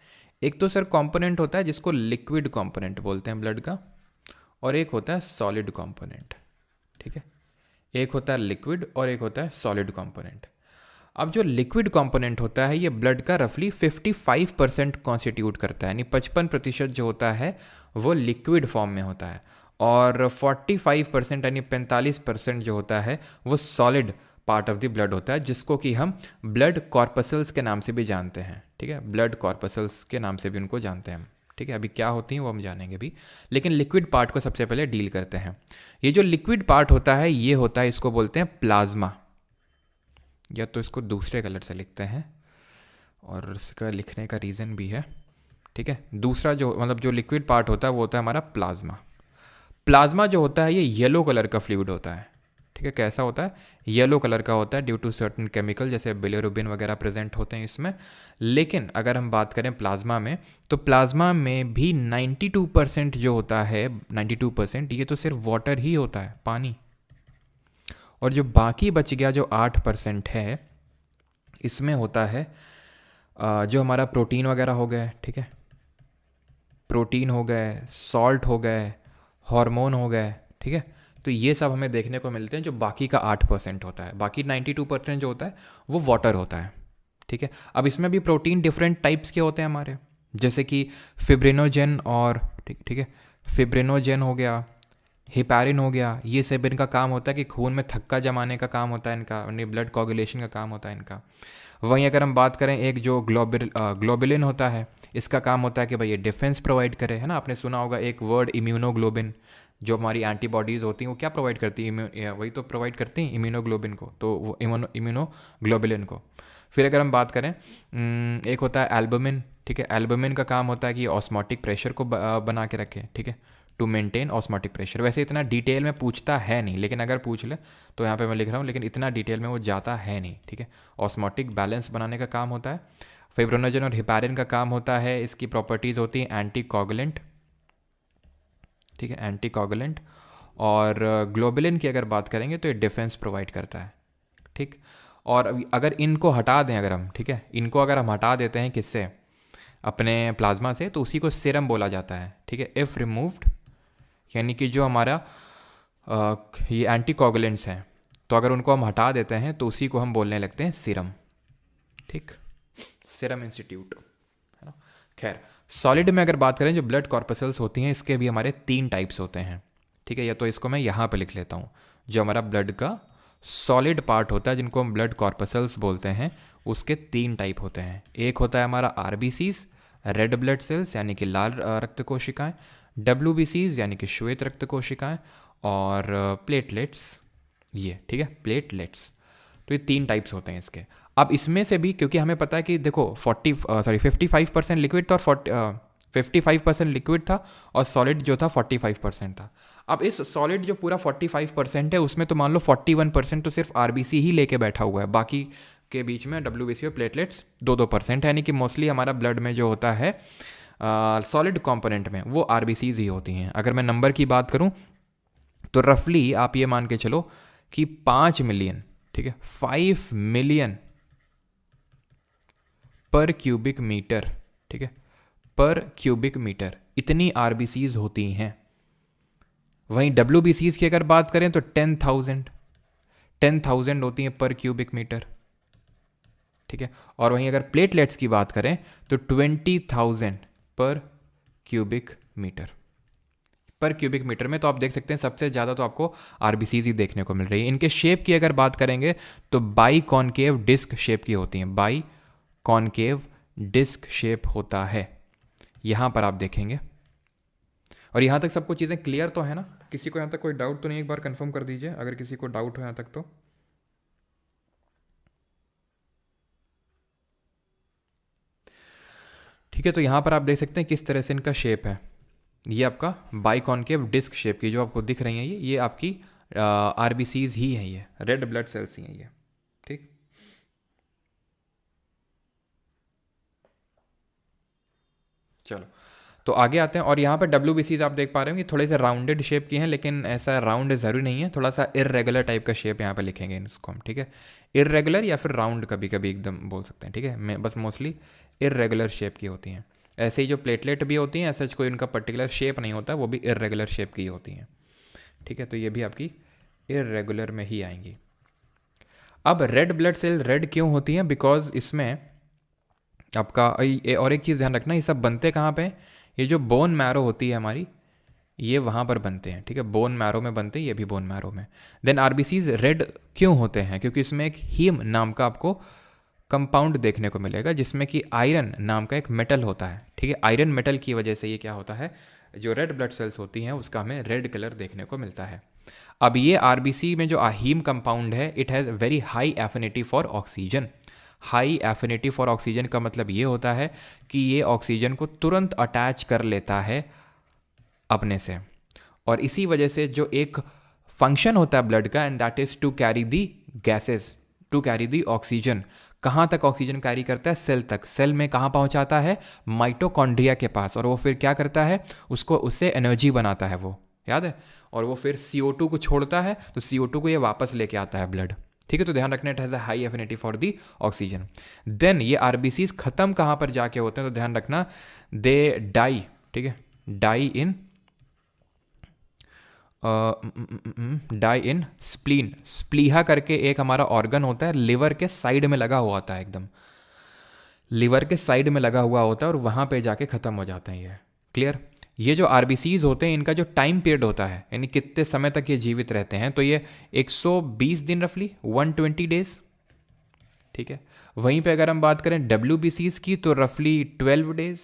एक तो सर कंपोनेंट होता है जिसको लिक्विड कंपोनेंट बोलते हैं ब्लड का, और एक होता है सॉलिड कंपोनेंट, ठीक है। एक होता है लिक्विड और एक होता है सॉलिड कंपोनेंट। अब जो लिक्विड कंपोनेंट होता है ये ब्लड का रफली 55% कॉन्स्टिट्यूट करता है, यानी 55% जो होता है वो लिक्विड फॉर्म में होता है, और 45% यानी 45% जो होता है वो solid part of the blood होता है, जिसको कि हम ब्लड कॉर्पसल्स के नाम से भी जानते हैं, ठीक है। ठीक है, ब्लड कॉर्पसल्स के नाम से भी उनको जानते हैं हम, ठीक है। अभी क्या होती हैं वो हम जानेंगे भी, लेकिन लिक्विड पार्ट को सबसे पहले डील करते हैं। ये जो लिक्विड पार्ट होता है ये होता है, इसको बोलते हैं प्लाज्मा, या तो इसको दूसरे कलर से लिखते हैं और इसका लिखने का रीज़न भी है, ठीक है। दूसरा जो मतलब जो लिक्विड पार्ट होता है वो होता है हमारा प्लाज्मा। प्लाज्मा जो होता है ये येलो कलर का फ्लूइड होता है, ठीक है। कैसा होता है? येलो कलर का होता है ड्यू टू सर्टन केमिकल, जैसे बिलिरुबिन वगैरह प्रेजेंट होते हैं इसमें। लेकिन अगर हम बात करें प्लाज्मा में, तो प्लाज्मा में भी 92% जो होता है, 92% ये तो सिर्फ वाटर ही होता है, पानी। और जो बाकी बच गया जो 8% है, इसमें होता है जो हमारा प्रोटीन वगैरह हो गए, ठीक है, प्रोटीन हो गए, सॉल्ट हो गए, हार्मोन हो गए, ठीक है। तो ये सब हमें देखने को मिलते हैं जो बाकी का 8% होता है। बाकी 92% जो होता है वो वाटर होता है, ठीक है। अब इसमें भी प्रोटीन डिफरेंट टाइप्स के होते हैं हमारे, जैसे कि फिब्रिनोजेन और ठीक है, फिब्रिनोजेन हो गया, हिपैरिन हो गया। ये सब इनका काम होता है कि खून में थक्का जमाने का काम होता है इनका, ब्लड कोगुलेशन का काम होता है इनका। वहीं अगर हम बात करें एक जो ग्लोबुलिन होता है, इसका काम होता है कि भाई ये डिफेंस प्रोवाइड करे, है ना। आपने सुना होगा एक वर्ड इम्यूनोग्लोबिन, जो हमारी एंटीबॉडीज़ होती हैं वो क्या प्रोवाइड करती है, वही तो प्रोवाइड करती हैं इम्यूनोग्लोबिन को, तो वो इम्यूनोग्लोबुलिन को। फिर अगर हम बात करें एक होता है एल्बुमिन, ठीक है। एल्बुमिन का काम होता है कि ऑस्मोटिक प्रेशर को बना के रखे, ठीक है, टू मेंटेन ऑस्मोटिक प्रेशर। वैसे इतना डिटेल में पूछता है नहीं, लेकिन अगर पूछ ले तो यहाँ पे मैं लिख रहा हूँ, लेकिन इतना डिटेल में वो जाता है नहीं, ठीक है। ऑस्मोटिक बैलेंस बनाने का काम होता है। फिब्रिनोजेन और हिपैरिन का काम होता है, इसकी प्रॉपर्टीज़ होती हैं एंटी कोगुलेंट, ठीक है, एंटी कोगुलेंट। और ग्लोबुलिन की अगर बात करेंगे तो ये डिफेंस प्रोवाइड करता है, ठीक। और अगर इनको हटा दें अगर हम, ठीक है, इनको अगर हम हटा देते हैं किससे, अपने प्लाज्मा से, तो उसी को सीरम बोला जाता है, ठीक है। इफ़ रिमूव्ड, यानी कि जो हमारा ये एंटी कोगुलेंट्स हैं, तो अगर उनको हम हटा देते हैं तो उसी को हम बोलने लगते हैं सीरम, ठीक, सीरम इंस्टीट्यूट, है ना। खैर, सॉलिड में अगर बात करें जो ब्लड कॉर्पसल्स होती हैं, इसके भी हमारे 3 टाइप्स होते हैं, ठीक है। या तो इसको मैं यहाँ पे लिख लेता हूँ, जो हमारा ब्लड का सॉलिड पार्ट होता है जिनको हम ब्लड कॉर्पसल्स बोलते हैं, उसके 3 टाइप होते हैं। एक होता है हमारा आरबीसीज, रेड ब्लड सेल्स यानी कि लाल रक्त कोशिकाएं, डब्ल्यूबीसीज यानी कि श्वेत रक्त कोशिकाएं, और प्लेटलेट्स, ये, ठीक है, प्लेटलेट्स। तो ये 3 टाइप्स होते हैं इसके। अब इसमें से भी क्योंकि हमें पता है कि देखो 55% लिक्विड था और 55% लिक्विड था, और सॉलिड जो था 45% था। अब इस सॉलिड जो पूरा 45% है उसमें तो मान लो 41% तो सिर्फ आरबीसी ही लेके बैठा हुआ है, बाकी के बीच में डब्ल्यूबीसी और प्लेटलेट्स 2-2% है, यानी कि मोस्टली हमारा ब्लड में जो होता है सॉलिड कंपोनेंट में वो आरबीसीज ही होती हैं। अगर मैं नंबर की बात करूं तो रफली आप ये मान के चलो कि 5 मिलियन, ठीक है, 5 मिलियन पर क्यूबिक मीटर, ठीक है, पर क्यूबिक मीटर इतनी आरबीसीज होती हैं। वहीं डब्ल्यूबीसीज की अगर बात करें तो 10,000 होती हैं पर क्यूबिक मीटर, ठीक है। और वहीं अगर प्लेटलेट्स की बात करें तो 20,000 पर क्यूबिक मीटर, पर क्यूबिक मीटर में। तो आप देख सकते हैं सबसे ज़्यादा तो आपको आरबीसीज ही देखने को मिल रही है। इनके शेप की अगर बात करेंगे तो बाई कॉनकेव डिस्क शेप की होती हैं, बाई कॉनकेव डिस्क शेप होता है, यहाँ पर आप देखेंगे। और यहाँ तक सबको चीज़ें क्लियर तो है ना? किसी को यहाँ तक कोई डाउट तो नहीं? एक बार कंफर्म कर दीजिए अगर किसी को डाउट हो यहाँ तक तो। ठीक है, तो यहाँ पर आप देख सकते हैं किस तरह से इनका शेप है। ये आपका बाई कॉनकेव डिस्क शेप की जो आपको दिख रही हैं, ये आपकी आरबीसीज ही हैं, ये रेड ब्लड सेल्स ही हैं ये, ठीक। चलो तो आगे आते हैं। और यहाँ पर डब्ल्यूबीसीज आप देख पा रहे हैं कि थोड़े से राउंडेड शेप की हैं, लेकिन ऐसा राउंड ज़रूरी नहीं है, थोड़ा सा इर्रेगुलर टाइप का शेप यहाँ पे लिखेंगे इसको हम, ठीक है। इर्रेगुलर या फिर राउंड कभी कभी एकदम बोल सकते हैं, ठीक है। मैं बस मोस्टली इर्रेगुलर शेप की होती हैं। ऐसे ही जो प्लेटलेट भी होती हैं, ऐसा कोई उनका पर्टिकुलर शेप नहीं होता, वो भी इर्रेगुलर शेप की होती हैं, ठीक है। तो ये भी आपकी इर्रेगुलर में ही आएंगी। अब रेड ब्लड सेल रेड क्यों होती हैं? बिकॉज इसमें आपका और एक चीज़ ध्यान रखना, ये सब बनते कहाँ पे? ये जो बोन मैरो होती है हमारी, ये वहाँ पर बनते हैं, ठीक है। बोन मैरो में बनते हैं, ये भी बोन मैरो में। देन आरबीसीज रेड क्यों होते हैं? क्योंकि इसमें एक हीम नाम का आपको कंपाउंड देखने को मिलेगा जिसमें कि आयरन नाम का एक मेटल होता है, ठीक है। आयरन मेटल की वजह से ये क्या होता है, जो रेड ब्लड सेल्स होती हैं उसका हमें रेड कलर देखने को मिलता है। अब ये आरबीसी में जो हीम कंपाउंड है, it has very high affinity for oxygen. High affinity for oxygen का मतलब ये होता है कि ये ऑक्सीजन को तुरंत अटैच कर लेता है अपने से, और इसी वजह से जो एक फंक्शन होता है ब्लड का, and that is to carry the gases, to carry the oxygen. कहाँ तक ऑक्सीजन कैरी करता है, सेल तक। सेल में कहाँ पहुँचाता है, माइटोकॉन्ड्रिया के पास, और वो फिर क्या करता है, उसको उससे एनर्जी बनाता है, वो याद है, और वो फिर CO2 को छोड़ता है, तो CO2 को ये वापस लेके आता है ब्लड, ठीक है। तो ध्यान रखना, it has a high affinity for the oxygen. Then ये आरबीसीज खत्म कहाँ पर जाके होते हैं, तो ध्यान रखना, दे डाई, ठीक है, डाई इन डाई इन स्प्लीन। स्प्लीहा करके एक हमारा ऑर्गन होता है, लिवर के साइड में लगा हुआ होता है, एकदम लिवर के साइड में लगा हुआ होता है, और वहाँ पे जाके ख़त्म हो जाते हैं ये। क्लियर। ये जो आरबीसीज होते हैं, इनका जो टाइम पीरियड होता है, यानी कितने समय तक ये जीवित रहते हैं, तो ये 120 दिन रफली, 120 डेज, ठीक है। वहीं पे अगर हम बात करें WBCs की, तो रफली 12 डेज,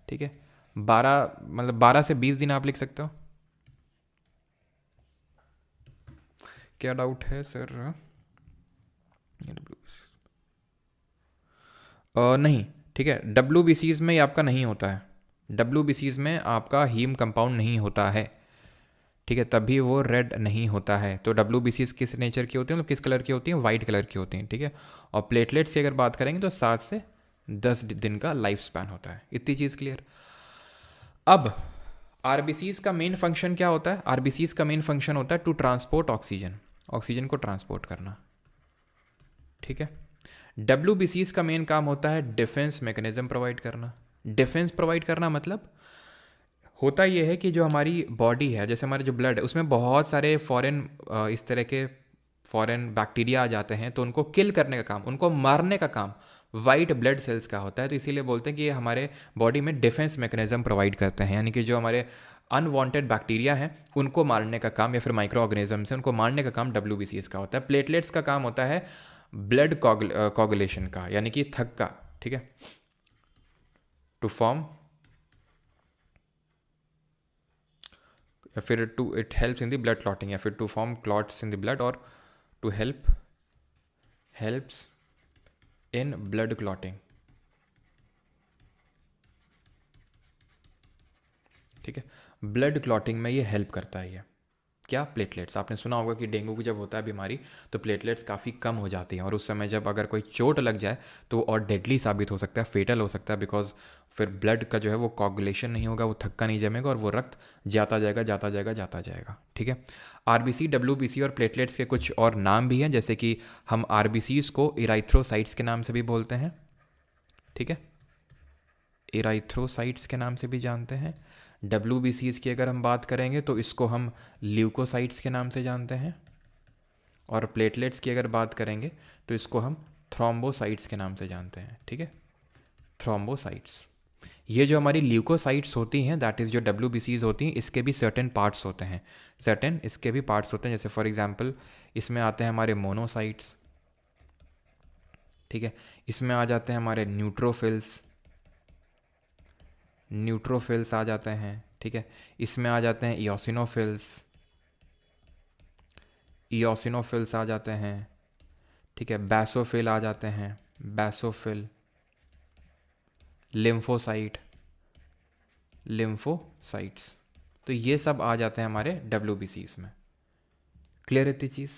ठीक है। 12 मतलब 12 से 20 दिन आप लिख सकते हो। क्या डाउट है सर? नहीं, ठीक है, WBCs में ये आपका नहीं होता है। WBCs में आपका हीम कंपाउंड नहीं होता है, ठीक है, तभी वो रेड नहीं होता है। तो WBCs किस नेचर की होती हैं, मतलब किस कलर की होती हैं, वाइट कलर की होती हैं, ठीक है। और प्लेटलेट्स की अगर बात करेंगे तो 7 से 10 दिन का लाइफ स्पैन होता है। इतनी चीज़ क्लियर। अब आरबीसीज का मेन फंक्शन क्या होता है, आरबीसीज का मेन फंक्शन होता है टू ट्रांसपोर्ट ऑक्सीजन, ऑक्सीजन को ट्रांसपोर्ट करना, ठीक है। WBCs का मेन काम होता है डिफेंस मैकेनिज्म प्रोवाइड करना। डिफेंस प्रोवाइड करना मतलब होता यह है कि जो हमारी बॉडी है, जैसे हमारे जो ब्लड है, उसमें बहुत सारे फॉरेन इस तरह के फॉरेन बैक्टीरिया आ जाते हैं, तो उनको किल करने का काम, उनको मारने का काम वाइट ब्लड सेल्स का होता है। तो इसीलिए बोलते हैं कि ये हमारे बॉडी में डिफेंस मैकेनिज्म प्रोवाइड करते हैं, यानी कि जो हमारे अनवांटेड बैक्टीरिया हैं उनको मारने का काम, या फिर माइक्रो ऑर्गेनिजम्स हैं उनको मारने का काम WBCs का होता है। प्लेटलेट्स का काम होता है ब्लड कोगुलेशन का, यानी कि थक का, ठीक है, टू फॉर्म, या फिर to it helps in the blood clotting, या फिर to form clots in the blood, और to helps in blood clotting, ठीक है। ब्लड क्लॉटिंग में ये हेल्प करता है। ये क्या, प्लेटलेट्स। आपने सुना होगा कि डेंगू की जब होता है बीमारी, तो प्लेटलेट्स काफ़ी कम हो जाती हैं, और उस समय जब अगर कोई चोट लग जाए तो और डेडली साबित हो सकता है, फेटल हो सकता है, बिकॉज फिर ब्लड का जो है वो कोगुलेशन नहीं होगा, वो थक्का नहीं जमेगा, और वो रक्त जाता जाएगा जाता जाएगा जाता जाएगा, ठीक है। आरबीसी, WBC और प्लेटलेट्स के कुछ और नाम भी हैं, जैसे कि हम आरबीसीज को इराइथ्रोसाइट्स के नाम से भी बोलते हैं, ठीक है, इराइथ्रोसाइट्स के नाम से भी जानते हैं। WBCs की अगर हम बात करेंगे तो इसको हम ल्यूकोसाइट्स के नाम से जानते हैं, और प्लेटलेट्स की अगर बात करेंगे तो इसको हम थ्रोम्बोसाइट्स के नाम से जानते हैं, ठीक है, थ्रोम्बोसाइट्स। ये जो हमारी ल्यूकोसाइट्स होती हैं, दैट इज़ जो WBCs होती हैं, इसके भी सर्टेन पार्ट्स होते हैं, सर्टेन इसके भी पार्ट्स होते हैं, जैसे फॉर एग्जांपल इसमें आते हैं हमारे मोनोसाइट्स, ठीक है, इसमें आ जाते हैं हमारे न्यूट्रोफिल्स आ जाते हैं, ठीक है, इसमें आ जाते हैं इओसिनोफिल्स आ जाते हैं, ठीक है, बैसोफिल आ जाते हैं, बैसोफिल, लिम्फोसाइट्स, तो ये सब आ जाते हैं हमारे WBCs में। क्लियर इतनी चीज़?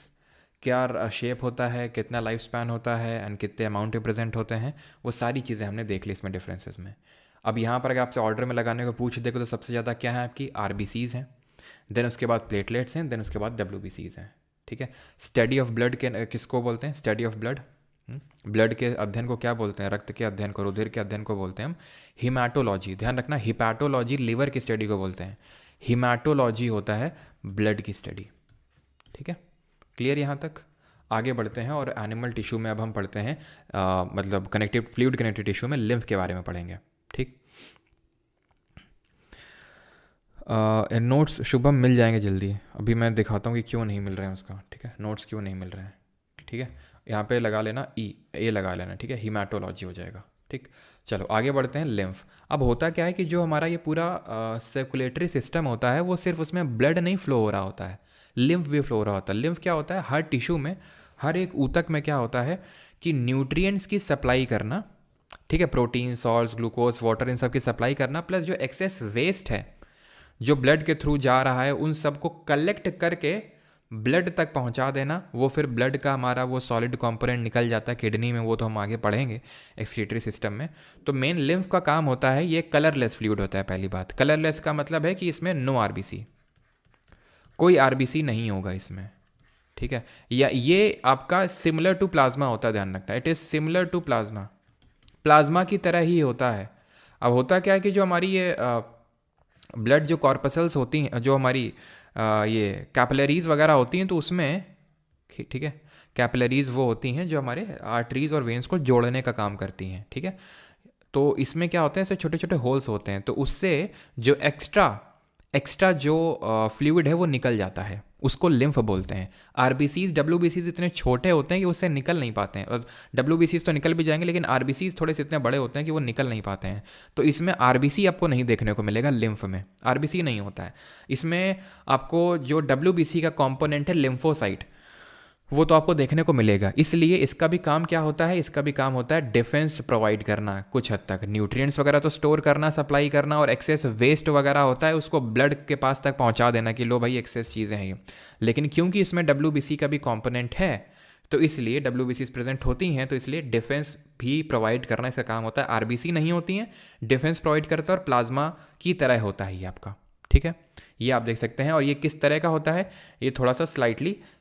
क्या शेप होता है, कितना लाइफ स्पैन होता है, एंड कितने अमाउंट में प्रेजेंट होते हैं, वो सारी चीज़ें हमने देख ली इसमें डिफरेंसेस में। अब यहाँ पर अगर आपसे ऑर्डर में लगाने को पूछ देखो तो सबसे ज़्यादा क्या है आपकी, आरबीसीज हैं, देन उसके बाद प्लेटलेट्स हैं, देन उसके बाद WBCs हैं, ठीक है। स्टडी ऑफ ब्लड के किसको बोलते हैं, स्टडी ऑफ ब्लड, ब्लड के अध्ययन को क्या बोलते हैं, रक्त के अध्ययन को, रुधिर के अध्ययन को बोलते हैं हम हिमैटोलॉजी। ध्यान रखना, हिपैटोलॉजी लिवर की स्टडी को बोलते हैं, हिमैटोलॉजी होता है ब्लड की स्टडी, ठीक है। क्लियर यहाँ तक? आगे बढ़ते हैं और एनिमल टिश्यू में अब हम पढ़ते हैं मतलब कनेक्टिव फ्लूइड कनेक्टिव टिश्यू में लिम्फ के बारे में पढ़ेंगे, ठीक। नोट्स शुभम मिल जाएंगे जल्दी, अभी मैं दिखाता हूँ कि क्यों नहीं मिल रहे हैं उसका, ठीक है, नोट्स क्यों नहीं मिल रहे हैं, ठीक है। यहाँ पे लगा लेना ई, ए लगा लेना, ठीक है, हीमाटोलॉजी हो जाएगा। ठीक, चलो आगे बढ़ते हैं। लिम्फ, अब होता क्या है कि जो हमारा ये पूरा सर्कुलेटरी सिस्टम होता है वो सिर्फ उसमें ब्लड नहीं फ्लो हो रहा होता है, लिम्फ भी फ्लो हो रहा होता है। लिम्फ क्या होता है, हर टिश्यू में, हर एक ऊतक में क्या होता है कि न्यूट्रिएंट्स की सप्लाई करना, ठीक है, प्रोटीन, सॉल्ट्स, ग्लूकोज, वाटर, इन सब की सप्लाई करना, प्लस जो एक्सेस वेस्ट है जो ब्लड के थ्रू जा रहा है उन सबको कलेक्ट करके ब्लड तक पहुंचा देना। वो फिर ब्लड का हमारा वो सॉलिड कंपोनेंट निकल जाता है किडनी में, वो तो हम आगे पढ़ेंगे एक्सक्रीटरी सिस्टम में। तो मेन लिम्फ का काम होता है, ये कलरलेस फ्लूइड होता है। पहली बात, कलरलेस का मतलब है कि इसमें नो आरबीसी, कोई आरबीसी नहीं होगा इसमें, ठीक है। या ये आपका सिमिलर टू प्लाज्मा होता है, ध्यान रखना, it is similar to plasma, plasma की तरह ही होता है। अब होता क्या है कि जो हमारी ये ब्लड जो कॉर्पसल्स होती हैं, जो हमारी ये कैपिलरीज वगैरह होती हैं, तो उसमें, ठीक है, कैपिलरीज वो होती हैं जो हमारे आर्टरीज और वेन्स को जोड़ने का काम करती हैं, ठीक है। तो इसमें क्या होते हैं, ऐसे छोटे छोटे होल्स होते हैं, तो उससे जो एक्स्ट्रा जो फ्लूइड है वो निकल जाता है, उसको लिम्फ बोलते हैं। आरबीसीज, डब्ल्यूबीसीज इतने छोटे होते हैं कि उससे निकल नहीं पाते हैं, और डब्ल्यूबीसीज तो निकल भी जाएंगे, लेकिन आरबीसीज थोड़े से इतने बड़े होते हैं कि वो निकल नहीं पाते हैं। तो इसमें आरबीसी आपको नहीं देखने को मिलेगा, लिम्फ में आरबीसी नहीं होता है। इसमें आपको जो डब्ल्यूबीसी का कॉम्पोनेंट है लिम्फोसाइट, वो तो आपको देखने को मिलेगा। इसलिए इसका भी काम क्या होता है, इसका भी काम होता है डिफेंस प्रोवाइड करना, कुछ हद तक न्यूट्रिएंट्स वगैरह तो स्टोर करना, सप्लाई करना, और एक्सेस वेस्ट वगैरह होता है उसको ब्लड के पास तक पहुंचा देना कि लो भाई एक्सेस चीज़ें हैं ये। लेकिन क्योंकि इसमें डब्ल्यूबीसी का भी कॉम्पोनेंट है, तो इसलिए डब्ल्यूबीसी प्रेजेंट होती हैं, तो इसलिए डिफेंस भी प्रोवाइड करना इसका काम होता है। आरबीसी नहीं होती हैं, डिफेंस प्रोवाइड करता है, और प्लाज्मा की तरह होता है ये आपका, ठीक है। ये आप देख सकते हैं। और ये किस तरह का होता है, ये थोड़ा सा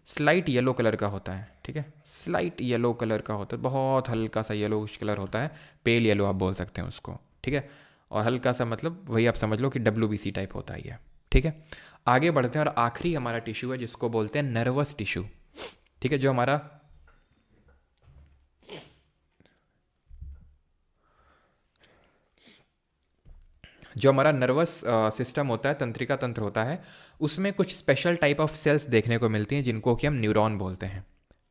स्लाइट येलो कलर का होता है, ठीक है, स्लाइट येलो कलर का होता है, बहुत हल्का सा येलो कलर होता है, पेल येलो आप बोल सकते हैं उसको, ठीक है। और हल्का सा मतलब वही आप समझ लो कि डब्ल्यूबीसी टाइप होता है ये, ठीक है। आगे बढ़ते हैं, और आखिरी हमारा टिश्यू है जिसको बोलते हैं नर्वस टिश्यू, ठीक है। जो हमारा नर्वस सिस्टम होता है, तंत्रिका तंत्र होता है, उसमें कुछ स्पेशल टाइप ऑफ सेल्स देखने को मिलती हैं जिनको कि हम न्यूरॉन बोलते हैं।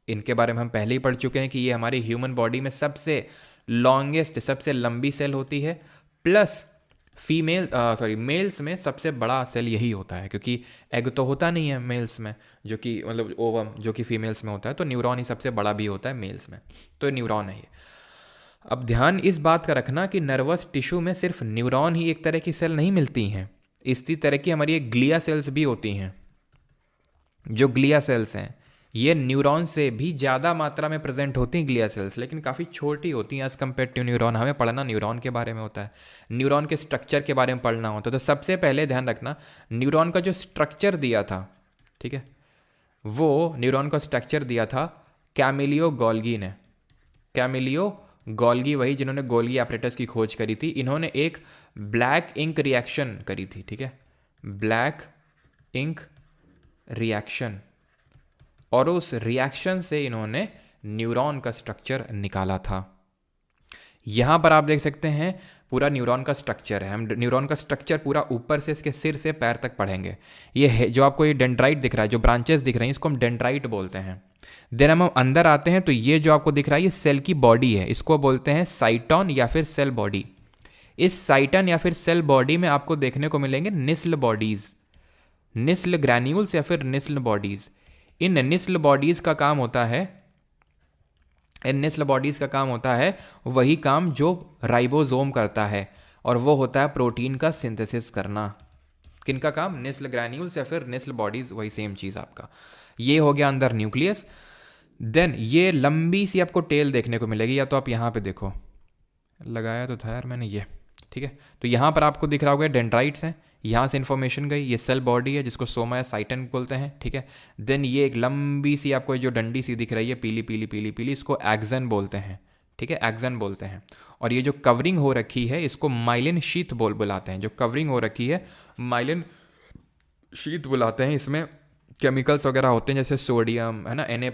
इनके बारे में हम पहले ही पढ़ चुके हैं कि ये हमारी ह्यूमन बॉडी में सबसे लॉन्गेस्ट, सबसे लंबी सेल होती है, प्लस मेल्स में सबसे बड़ा सेल यही होता है, क्योंकि एग तो होता नहीं है मेल्स में, जो कि मतलब ओवम जो कि फीमेल्स में होता है, तो न्यूरॉन ही सबसे बड़ा भी होता है मेल्स में, तो न्यूरॉन है ये। अब ध्यान इस बात का रखना कि नर्वस टिश्यू में सिर्फ न्यूरॉन ही एक तरह की सेल नहीं मिलती हैं, इसी तरह की हमारी एक ग्लिया सेल्स भी होती हैं। जो ग्लिया सेल्स हैं ये न्यूरॉन से भी ज़्यादा मात्रा में प्रेजेंट होती हैं ग्लिया सेल्स, लेकिन काफ़ी छोटी होती हैं एज कम्पेयर टू न्यूरॉन। हमें पढ़ना न्यूरॉन के बारे में होता है, न्यूरॉन के स्ट्रक्चर के बारे में पढ़ना होता है। तो सबसे पहले ध्यान रखना, न्यूरॉन का जो स्ट्रक्चर दिया था, ठीक है, वो न्यूरॉन का स्ट्रक्चर दिया था कैमिलियो गोल्गी ने। कैमिलियो गोल्गी वही जिन्होंने गोल्गी एपरेटस की खोज करी थी। इन्होंने एक ब्लैक इंक रिएक्शन करी थी, ठीक है, ब्लैक इंक रिएक्शन, और उस रिएक्शन से इन्होंने न्यूरॉन का स्ट्रक्चर निकाला था। यहाँ पर आप देख सकते हैं पूरा न्यूरॉन का स्ट्रक्चर है। हम न्यूरॉन का स्ट्रक्चर पूरा ऊपर से इसके सिर से पैर तक पढ़ेंगे। ये है जो आपको ये डेंड्राइट दिख रहा है, जो ब्रांचेस दिख रहे हैं, इसको हम डेंड्राइट बोलते हैं। देन हम अंदर आते हैं, तो ये जो आपको दिख रहा है ये सेल की बॉडी है, इसको बोलते हैं साइटोन या फिर सेल बॉडी। इस साइटन या फिर सेल बॉडी में आपको देखने को मिलेंगे निस्ल बॉडीज, निस्ल ग्रैन्यूल्स या फिर निस्ल बॉडीज। इन निस्ल बॉडीज का काम होता है, इन निस्ल बॉडीज का काम होता है वही काम जो राइबोसोम करता है, और वो होता है प्रोटीन का सिंथेसिस करना। किनका काम, निस्ल ग्रैन्यूल्स या फिर निस्ल बॉडीज, वही सेम चीज़ आपका। ये हो गया अंदर न्यूक्लियस। देन ये लंबी सी आपको टेल देखने को मिलेगी, या तो आप यहाँ पे देखो, लगाया तो था यार मैंने ये, ठीक है। तो यहाँ पर आपको दिख रहा होगा डेंड्राइट्स हैं, यहाँ से इन्फॉर्मेशन गई, ये सेल बॉडी है जिसको सोमा या साइटन बोलते हैं, ठीक है। देन ये एक लंबी सी आपको जो डंडी सी दिख रही है पीली पीली पीली पीली, इसको एक्सन बोलते हैं, ठीक है, एक्सन बोलते हैं। और ये जो कवरिंग हो रखी है इसको माइलिन शीथ बुलाते हैं। जो कवरिंग हो रखी है माइलिन शीथ बुलाते हैं। इसमें केमिकल्स वगैरह होते हैं जैसे सोडियम है ना, Na+,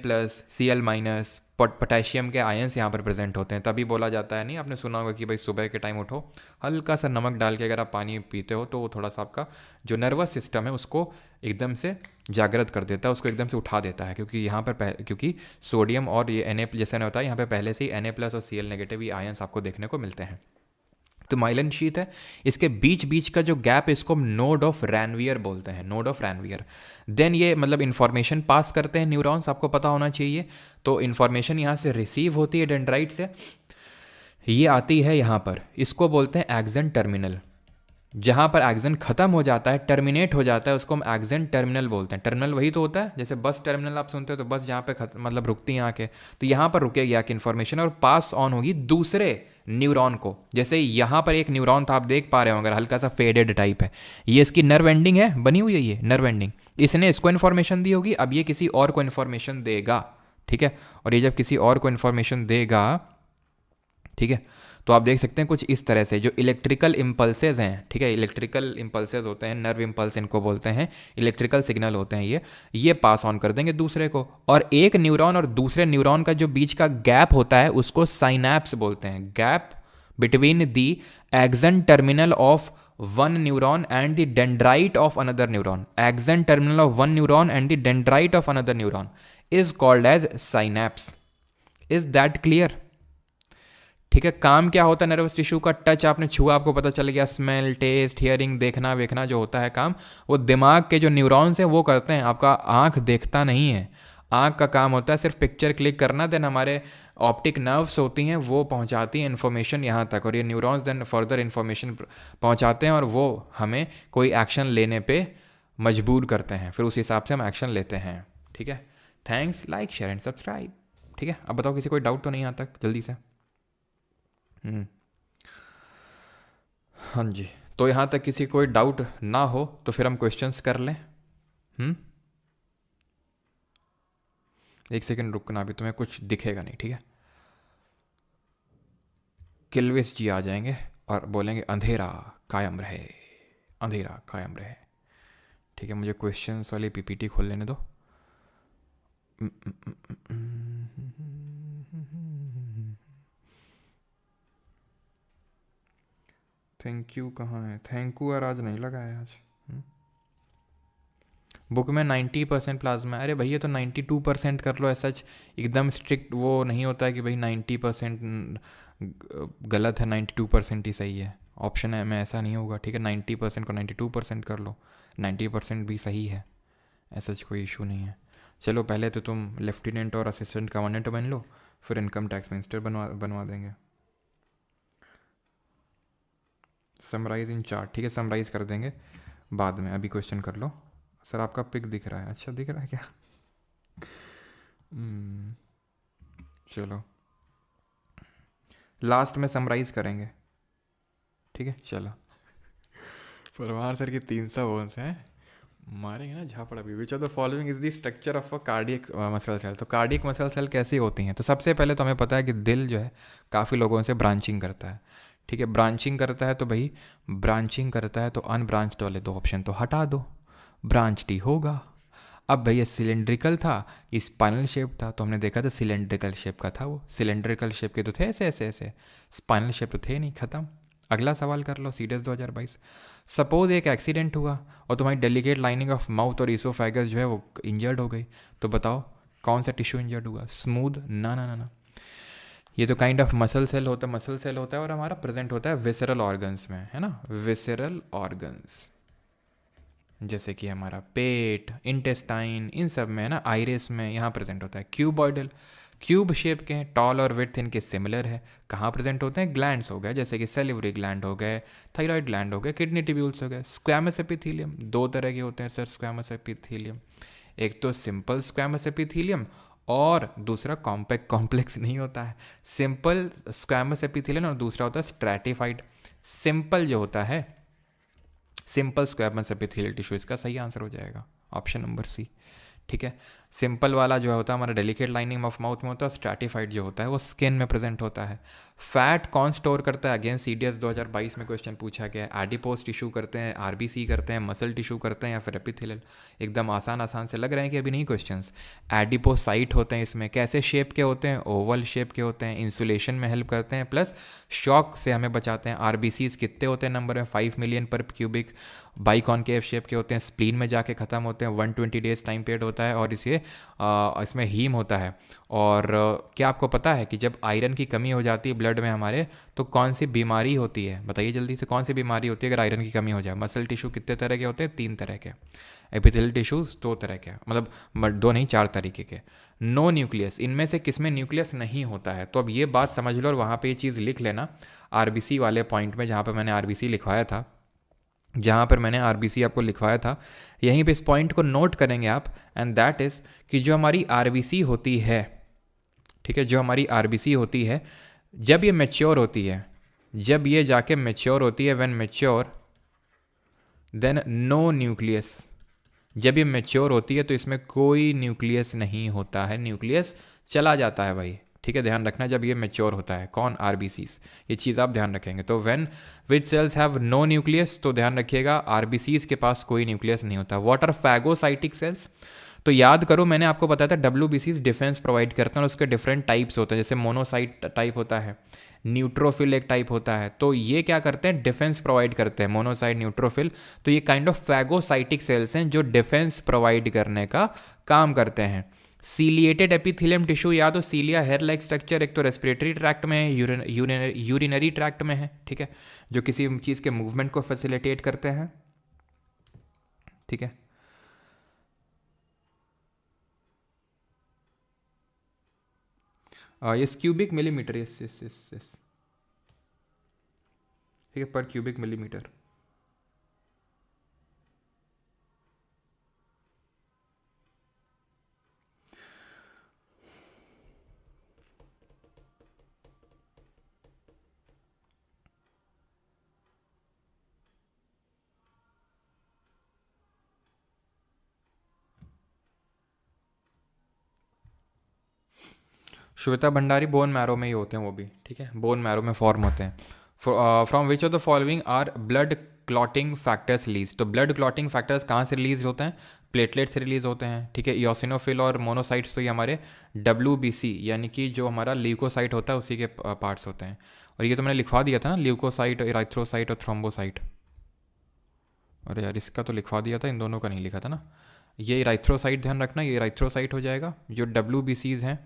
Cl-, पोटेशियम के आयंस यहाँ पर प्रेजेंट होते हैं। तभी बोला जाता है, नहीं आपने सुना होगा कि भाई सुबह के टाइम उठो, हल्का सा नमक डाल के अगर आप पानी पीते हो तो वो थोड़ा सा आपका जो नर्वस सिस्टम है उसको एकदम से जागृत कर देता है, उसको एकदम से उठा देता है, क्योंकि यहाँ पर क्योंकि सोडियम और ये Na जैसे होता है यहाँ पे पहले से ही Na+ और Cl नेगेटिव ये आयंस आपको देखने को मिलते हैं। तो माइलिन शीथ है, इसके बीच बीच का जो गैप है इसको हम नोड ऑफ रैनवियर बोलते हैं, नोड ऑफ रैनवियर। देन ये मतलब इन्फॉर्मेशन पास करते हैं न्यूरॉन्स, आपको पता होना चाहिए। तो इन्फॉर्मेशन यहाँ से रिसीव होती है डेंड्राइट से, ये आती है यहाँ पर, इसको बोलते हैं एक्सन टर्मिनल। जहाँ पर एक्सन खत्म हो जाता है, टर्मिनेट हो जाता है, उसको हम एक्सन टर्मिनल बोलते हैं। टर्मिनल वही तो होता है जैसे बस टर्मिनल आप सुनते हो, तो बस जहाँ पे मतलब रुकती है आके, तो यहाँ पर रुकेगी आके इन्फॉर्मेशन और पास ऑन होगी दूसरे न्यूरॉन को। जैसे यहाँ पर एक न्यूरॉन था, आप देख पा रहे हो, अगर हल्का सा फेडेड टाइप है, ये इसकी नर्व एंडिंग है, बनी हुई है ये नर्व एंडिंग, इसने इसको इन्फॉर्मेशन दी होगी, अब ये किसी और को इन्फॉर्मेशन देगा, ठीक है। और ये जब किसी और को इन्फॉर्मेशन देगा, ठीक है, तो आप देख सकते हैं कुछ इस तरह से जो इलेक्ट्रिकल इम्पल्सेज हैं, ठीक है, इलेक्ट्रिकल इम्पल्सेज होते हैं, नर्व इम्पल्स इनको बोलते हैं, इलेक्ट्रिकल सिग्नल होते हैं, ये पास ऑन कर देंगे दूसरे को। और एक न्यूरॉन और दूसरे न्यूरॉन का जो बीच का गैप होता है उसको साइनैप्स बोलते हैं, gap between the axon terminal of one neuron and the dendrite of another neuron, axon terminal of one neuron and the dendrite of another neuron is called as synapse. Is that clear? ठीक है। काम क्या होता है नर्वस टिश्यू का? टच आपने छुआ, आपको पता चल गया, स्मेल, टेस्ट, हियरिंग, देखना वेखना जो होता है काम, वो दिमाग के जो न्यूरॉन्स हैं वो करते हैं। आपका आंख देखता नहीं है, आंख का काम होता है सिर्फ पिक्चर क्लिक करना, देन हमारे ऑप्टिक नर्व्स होती हैं वो पहुंचाती हैं इन्फॉर्मेशन यहाँ तक, और ये न्यूरॉन्स देन फर्दर इन्फॉर्मेशन पहुंचाते हैं और वो हमें कोई एक्शन लेने पे मजबूर करते हैं, फिर उस हिसाब से हम एक्शन लेते हैं। ठीक है, thanks, like share and subscribe. ठीक है, अब बताओ किसी कोई डाउट तो नहीं यहाँ तक, जल्दी से। हाँ जी, तो यहाँ तक किसी कोई डाउट ना हो तो फिर हम क्वेश्चंस कर लें। एक सेकंड रुकना, अभी तुम्हें कुछ दिखेगा नहीं, ठीक है। किल्विस जी आ जाएंगे और बोलेंगे अंधेरा कायम रहे, अंधेरा कायम रहे। ठीक है, मुझे क्वेश्चंस वाली पीपीटी खोल लेने दो। थैंक यू कहाँ है? थैंक यू और आज नहीं लगा है आज। बुक में 90% प्लाज्मा, अरे भैया तो 92% कर लो। ऐसा एकदम स्ट्रिक्ट वो नहीं होता है कि भाई 90% गलत है, 92% ही सही है। ऑप्शन है में ऐसा नहीं होगा, ठीक है। 90% को 92% कर लो, 90% भी सही है, ऐसा कोई इशू नहीं है। चलो पहले तो तुम लेफ्टिनेंट और असिस्टेंट कमांडेंट बन लो, फिर इनकम टैक्स मिनिस्टर बनवा देंगे। समराइज इन चार्ट, ठीक है, समराइज कर देंगे बाद में, अभी क्वेश्चन कर लो। सर आपका पिक दिख रहा है, अच्छा दिख रहा है क्या? चलो लास्ट में समराइज करेंगे, ठीक है। चलो परमार सर की 300 बोन्स हैं, मारेंगे ना झापड़ अभी। Which of the following is the structure of a cardiac muscle cell? तो कार्डियक मसल सेल कैसी होती हैं? तो सबसे पहले तो हमें पता है कि दिल जो है काफ़ी लोगों से ब्रांचिंग करता है, ठीक है। ब्रांचिंग करता है तो भाई ब्रांचिंग करता है तो अनब्रांच्ड वाले 2 ऑप्शन तो हटा दो, ब्रांच्ड ही होगा। अब भैया सिलेंड्रिकल था, स्पाइनल शेप था, तो हमने देखा था सिलेंड्रिकल शेप का था, वो सिलेंड्रिकल शेप के तो थे ऐसे ऐसे ऐसे, स्पाइनल शेप तो थे नहीं, खत्म। अगला सवाल कर लो, सीडीएस 2022। सपोज एक एक्सीडेंट हुआ और तुम्हारी डेलिकेट लाइनिंग ऑफ माउथ और इसोफेगस जो है वो इंजर्ड हो गई, तो बताओ कौन सा टिश्यू इंजर्ड हुआ? स्मूथ? ना ना ना ना, ये तो काइंड ऑफ मसल सेल होता है, मसल सेल होता है और हमारा प्रेजेंट होता है विसरल ऑर्गन्स में, है ना, विसरल ऑर्गन्स, जैसे कि हमारा पेट, इंटेस्टाइन, इन सब में, है ना, आइरिस में यहाँ प्रेजेंट होता है। क्यूबॉइडल, क्यूब शेप के हैं, टॉल और विड्थ इनके सिमिलर है। कहाँ प्रेजेंट होते हैं? ग्लैंड्स हो गए, जैसे कि सेलिवरी ग्लैंड हो गए, थायराइड ग्लैंड हो गए, किडनी ट्यूब्यूल्स हो गए। स्क्वैमस एपिथेलियम 2 तरह के होते हैं सर, स्क्वैमस एपिथेलियम, एक तो सिंपल स्क्वैमस एपिथेलियम और दूसरा कॉम्पैक्ट कॉम्प्लेक्स नहीं होता है। सिंपल स्क्वैमस एपिथेलियम और दूसरा होता है स्ट्रैटिफाइड। सिंपल जो होता है, सिंपल स्क्वैमस एपिथेलियल टिश्यू, इसका सही आंसर हो जाएगा ऑप्शन नंबर सी, ठीक है। सिंपल वाला जो होता है हमारा डेलिकेट लाइनिंग ऑफ माउथ में होता है, स्ट्रैटिफाइड जो होता है वो स्किन में प्रेजेंट होता है। फैट कौन स्टोर करता है? अगेन CDS 2022 में क्वेश्चन पूछा गया है। एडिपोज टिश्यू करते हैं, RBC करते हैं, मसल टिश्यू करते हैं, या फिर एपिथेलियल? एकदम आसान आसान से लग रहे हैं कि अभी नहीं क्वेश्चंस। एडिपोसाइट होते हैं इसमें। कैसे शेप के होते हैं? ओवल शेप के होते हैं। इंसुलेशन में हेल्प करते हैं, प्लस शॉक से हमें बचाते हैं। RBCs कितने होते हैं नंबर में? 5 मिलियन पर क्यूबिक। बाइकॉनकेव शेप के होते हैं, स्प्लीन में जाके ख़त्म होते हैं। 120 डेज टाइम पीरियड होता है, और इसमें हीम होता है। और क्या आपको पता है कि जब आयरन की कमी हो जाती है ब्लड में हमारे, तो कौन सी बीमारी होती है? बताइए जल्दी से, कौन सी बीमारी होती है अगर आयरन की कमी हो जाए? मसल टिश्यू कितने तरह के होते हैं? 3 तरह के। एपिथेलियल टिश्यूज 2 तरह के, मतलब 2 नहीं 4 तरीके के। नो न्यूक्लियस, इनमें से किसमें न्यूक्लियस नहीं होता है? तो अब ये बात समझ लो और वहाँ पे ये चीज़ लिख लेना RBC वाले पॉइंट में, जहाँ पर मैंने RBC लिखवाया था, जहाँ पर मैंने RBC आपको लिखवाया था, यहीं पे इस पॉइंट को नोट करेंगे आप। एंड दैट इज़ कि जो हमारी RBC होती है, ठीक है, जो हमारी RBC होती है, जब ये मैच्योर होती है, जब ये जाके मैच्योर होती है, when mature then no nucleus. जब ये मैच्योर होती है तो इसमें कोई न्यूक्लियस नहीं होता है, न्यूक्लियस चला जाता है भाई, ठीक है, ध्यान रखना। जब ये मैच्योर होता है, कौन? RBCs, ये चीज़ आप ध्यान रखेंगे। तो when which cells have no nucleus, तो ध्यान रखिएगा RBCs के पास कोई न्यूक्लियस नहीं होता। What are phagocytic cells? तो याद करो, मैंने आपको बताया था WBCs डिफेंस प्रोवाइड करते हैं, और उसके डिफरेंट टाइप्स होते हैं। जैसे मोनोसाइट टाइप होता है, न्यूट्रोफिल एक टाइप होता है। तो ये क्या करते हैं? डिफेंस प्रोवाइड करते हैं, मोनोसाइट, न्यूट्रोफिल। तो ये काइंड ऑफ फैगोसाइटिक सेल्स हैं जो डिफेंस प्रोवाइड करने का काम करते हैं। सीलिएटेड एपिथेलियम टिश्यू, या तो सीलिया हेयर लाइक स्ट्रक्चर, एक तो रेस्पिरेटरी ट्रैक्ट में है, यूरिनरी ट्रैक्ट में है, ठीक है, जो किसी चीज़ के मूवमेंट को फैसिलिटेट करते हैं, ठीक है। ये cubic millimetre, yes yes yes yes, ठीक है, पर cubic millimetre. Shweta Bhandari, bone marrow में ही होते हैं वो भी, ठीक है, बोन मैरो में फॉर्म होते हैं। From which of the following are blood clotting factors release? तो ब्लड क्लॉटिंग फैक्टर्स कहाँ से रिलीज होते हैं? प्लेटलेट से रिलीज होते हैं, ठीक है। इओसिनोफिल और मोनोसाइट्स तो ये हमारे WBC यानी कि जो हमारा ल्यूकोसाइट होता है उसी के पार्ट्स होते हैं। और ये तो मैंने लिखवा दिया था ना, ल्यूकोसाइट, इराथ्रोसाइट और थ्रोम्बोसाइट। अरे यार, इसका तो लिखवा दिया था, इन दोनों का नहीं लिखा था ना। ये इराथ्रोसाइट, ध्यान रखना, ये इराथ्रोसाइट हो जाएगा। जो WBCs हैं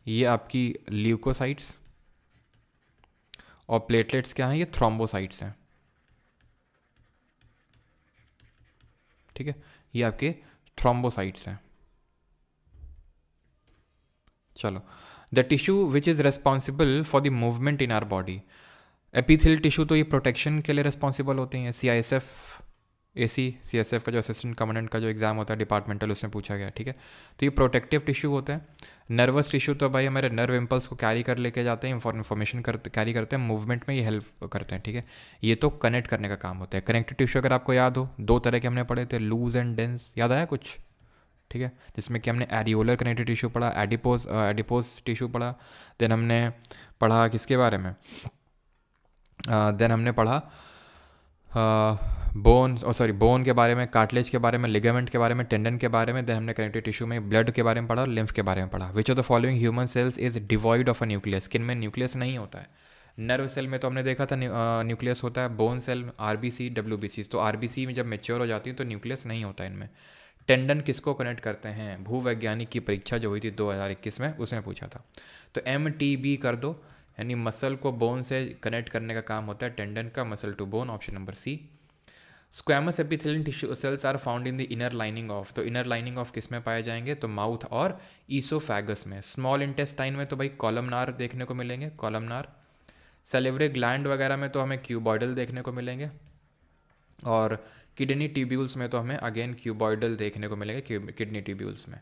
ये आपकी ल्यूकोसाइट्स, और प्लेटलेट्स क्या हैं? ये थ्रोम्बोसाइट्स हैं, ठीक है, ये आपके थ्रोम्बोसाइट्स हैं। चलो, the tissue which is responsible for the movement in our body? Epithelial tissue तो ये प्रोटेक्शन के लिए रिस्पॉन्सिबल होते हैं। CSF का जो असिस्टेंट कमांडेंट का जो एग्जाम होता है डिपार्टमेंटल, उसमें पूछा गया, ठीक है। तो ये प्रोटेक्टिव टिश्यू होता है। नर्वस टिश्यू तो भाई हमारे नर्व इम्पल्स को कैरी कर लेके जाते हैं, इन्फॉर्मेशन कैरी करते हैं, मूवमेंट में ये हेल्प करते हैं, ठीक है। ये तो कनेक्ट करने का काम होता है। कनेक्टिव टिश्यू अगर आपको याद हो, 2 तरह के हमने पढ़े थे, लूज एंड डेंस, याद आया कुछ? ठीक है, जिसमें कि हमने एरियोलर कनेक्टिव टिश्यू पढ़ा, एडिपोज टिश्यू पढ़ा, देन हमने पढ़ा किसके बारे में? देन हमने पढ़ा बोन के बारे में, कार्टिलेज के बारे में, लिगामेंट के बारे में, टेंडन के बारे में। देन हमने कनेक्टिव टिश्यू में ब्लड के बारे में पढ़ा और लिम्फ के बारे में पढ़ा। विच of the following human cells is devoid of a nucleus? किन में न्यूक्लियस नहीं होता है? नर्व सेल में तो हमने देखा था न्यूक्लियस होता है। बोन सेल, RBC, WBC, तो RBC में जब मेच्योर हो जाती है तो न्यूक्लियस नहीं होता इनमें। टेंडन किसको कनेक्ट करते हैं? भूवैज्ञानिक की परीक्षा जो हुई थी 2021 में, उसमें पूछा था। तो MTB कर दो, यानी मसल को बोन से कनेक्ट करने का काम होता है टेंडन का, muscle to bone, option number C। Squamous epithelial tissue cells are found in the inner lining of, तो इनर लाइनिंग ऑफ किस में पाए जाएंगे? तो माउथ और ईसोफैगस में। स्मॉल इंटेस्टाइन में तो भाई कॉलमनार देखने को मिलेंगे, कॉलमनार। सेलिवरी ग्लैंड वगैरह में तो हमें क्यूबॉइडल देखने को मिलेंगे, और किडनी ट्यूब्यूल्स में तो हमें अगेन क्यूबॉइडल देखने को मिलेंगे, किडनी ट्यूब्यूल्स में।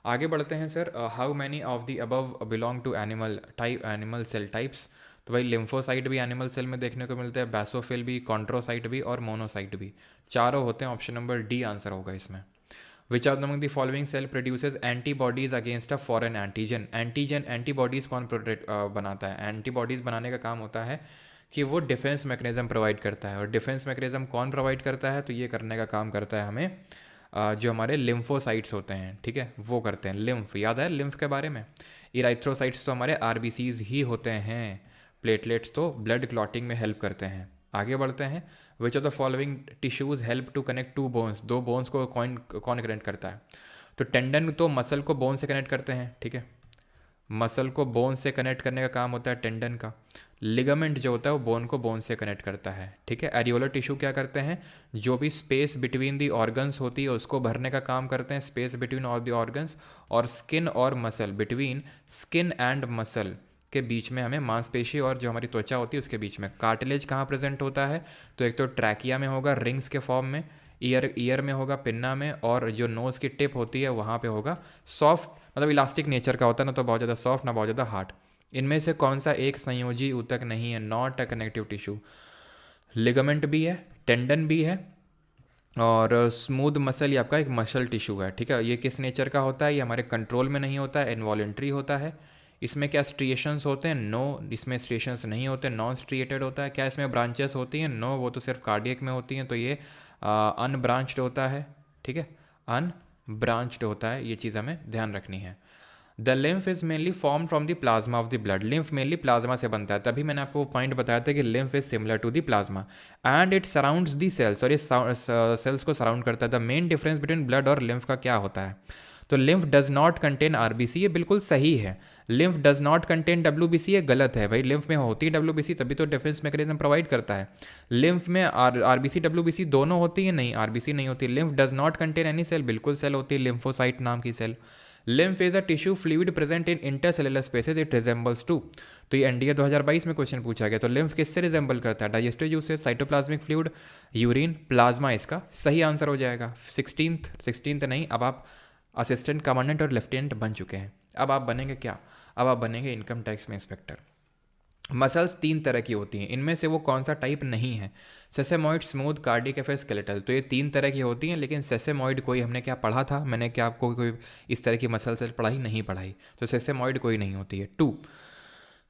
आगे बढ़ते हैं sir. How many of the above belong to animal cell types? तो भाई लिम्फोसाइट भी एनिमल सेल में देखने को मिलते हैं, बैसोफिल भी, कॉन्ट्रोसाइट भी और मोनोसाइट भी, चारों होते हैं। ऑप्शन नंबर D आंसर होगा इसमें। Which are among the following cell produces antibodies against a foreign antigen. Antibodies कौन बनाता है? एंटीबॉडीज़ बनाने का काम होता है कि वो डिफेंस मैकेनिज्म प्रोवाइड करता है। और डिफेंस मैकेनिज्म कौन प्रोवाइड करता है? तो ये करने का काम करता है हमें जो हमारे लिम्फोसाइट्स होते हैं, ठीक है, वो करते हैं। लिम्फ याद है लिम्फ के बारे में? इराइथ्रोसाइट्स तो हमारे आरबीसीज ही होते हैं, प्लेटलेट्स तो ब्लड क्लॉटिंग में हेल्प करते हैं। आगे बढ़ते हैं। Which of the following tissues help to connect to bones. दो बोन्स को कौन कौन कनेक्ट करता है? तो टेंडन तो मसल को बोन से कनेक्ट करते हैं, ठीक है, मसल को बोन से कनेक्ट करने का काम होता है टेंडन का। लिगामेंट जो होता है वो बोन को बोन से कनेक्ट करता है, ठीक है। एरियोलर टिश्यू क्या करते हैं? जो भी स्पेस बिटवीन दी ऑर्गन्स होती है उसको भरने का काम करते हैं, space between all the organs. और स्किन और muscle, between skin and muscle के बीच में हमें मांसपेशी और जो हमारी त्वचा होती है उसके बीच में कार्टिलेज कहाँ प्रेजेंट होता है? तो एक तो ट्रैकिया में होगा रिंग्स के फॉर्म में, ईयर में होगा पिन्ना में, और जो नोज़ की टिप होती है वहाँ पे होगा। सॉफ्ट मतलब इलास्टिक नेचर का होता है ना, तो बहुत ज़्यादा सॉफ्ट ना बहुत ज़्यादा हार्ड। इनमें से कौन सा एक संयोजी ऊतक नहीं है? Not a connective tissue. Ligament भी है, टेंडन भी है, और स्मूथ मसल ये आपका एक मसल टिश्यू है, ठीक है। ये किस नेचर का होता है? ये हमारे कंट्रोल में नहीं होता है, इनवॉलेंट्री होता है। इसमें क्या स्ट्रिएशंस होते हैं? नो, इसमें स्ट्रिएशंस नहीं होते, नॉन स्ट्रिएटेड होता है। क्या इसमें ब्रांचेस होती हैं? नो, वो तो सिर्फ कार्डियक में होती हैं, तो ये अनब्रांच्ड होता है, ठीक है, अनब्रांच्ड होता है। ये चीज़ हमें ध्यान रखनी है। The lymph is mainly form from the plasma of the blood. Lymph mainly plasma से बनता है, तभी मैंने आपको पॉइंट बताया था कि lymph is similar to the plasma and it surrounds the cells, और ये सेल्स को सराउंड करता है। The main difference between blood और लिम्फ का क्या होता है? तो lymph does not contain RBC, ये बिल्कुल सही है। Lymph does not contain WBC, ये गलत है भाई। लिम्फ में होती है डब्ल्यूबीसी, तभी तो डिफेंस मैकेनिज्म प्रोवाइड करता है। लिम्फ में आरबीसी डब्ल्यूबीसी दोनों होती है? नहीं, आरबीसी नहीं होती। Lymph does not contain any cell, बिल्कुल सेल होती है, लिम्फोसाइट नाम की cell. Lymph is a tissue fluid present in intercellular spaces, it resembles to. तो ये एनडीए 2022 में क्वेश्चन पूछा गया। तो लिम्फ किससे रिजेंबल करता है? Digestive usage, cytoplasmic fluid, urine, plasma इसका सही आंसर हो जाएगा। 16th नहीं, अब आप असिस्टेंट कमांडेंट और लेफ्टिनेंट बन चुके हैं। अब आप बनेंगे क्या? अब आप बनेंगे इनकम टैक्स में इंस्पेक्टर। मसल्स 3 तरह की होती हैं, इनमें से वो कौन सा टाइप नहीं है? सेसेमॉइड, स्मूथ, कार्डिक या फिर स्केलेटल। तो ये 3 तरह की होती हैं, लेकिन सेसेमॉइड कोई हमने क्या पढ़ा था? मैंने क्या आपको कोई इस तरह की मसल से पढ़ाई नहीं पढ़ाई, तो सेसेमॉइड कोई नहीं होती है। 2,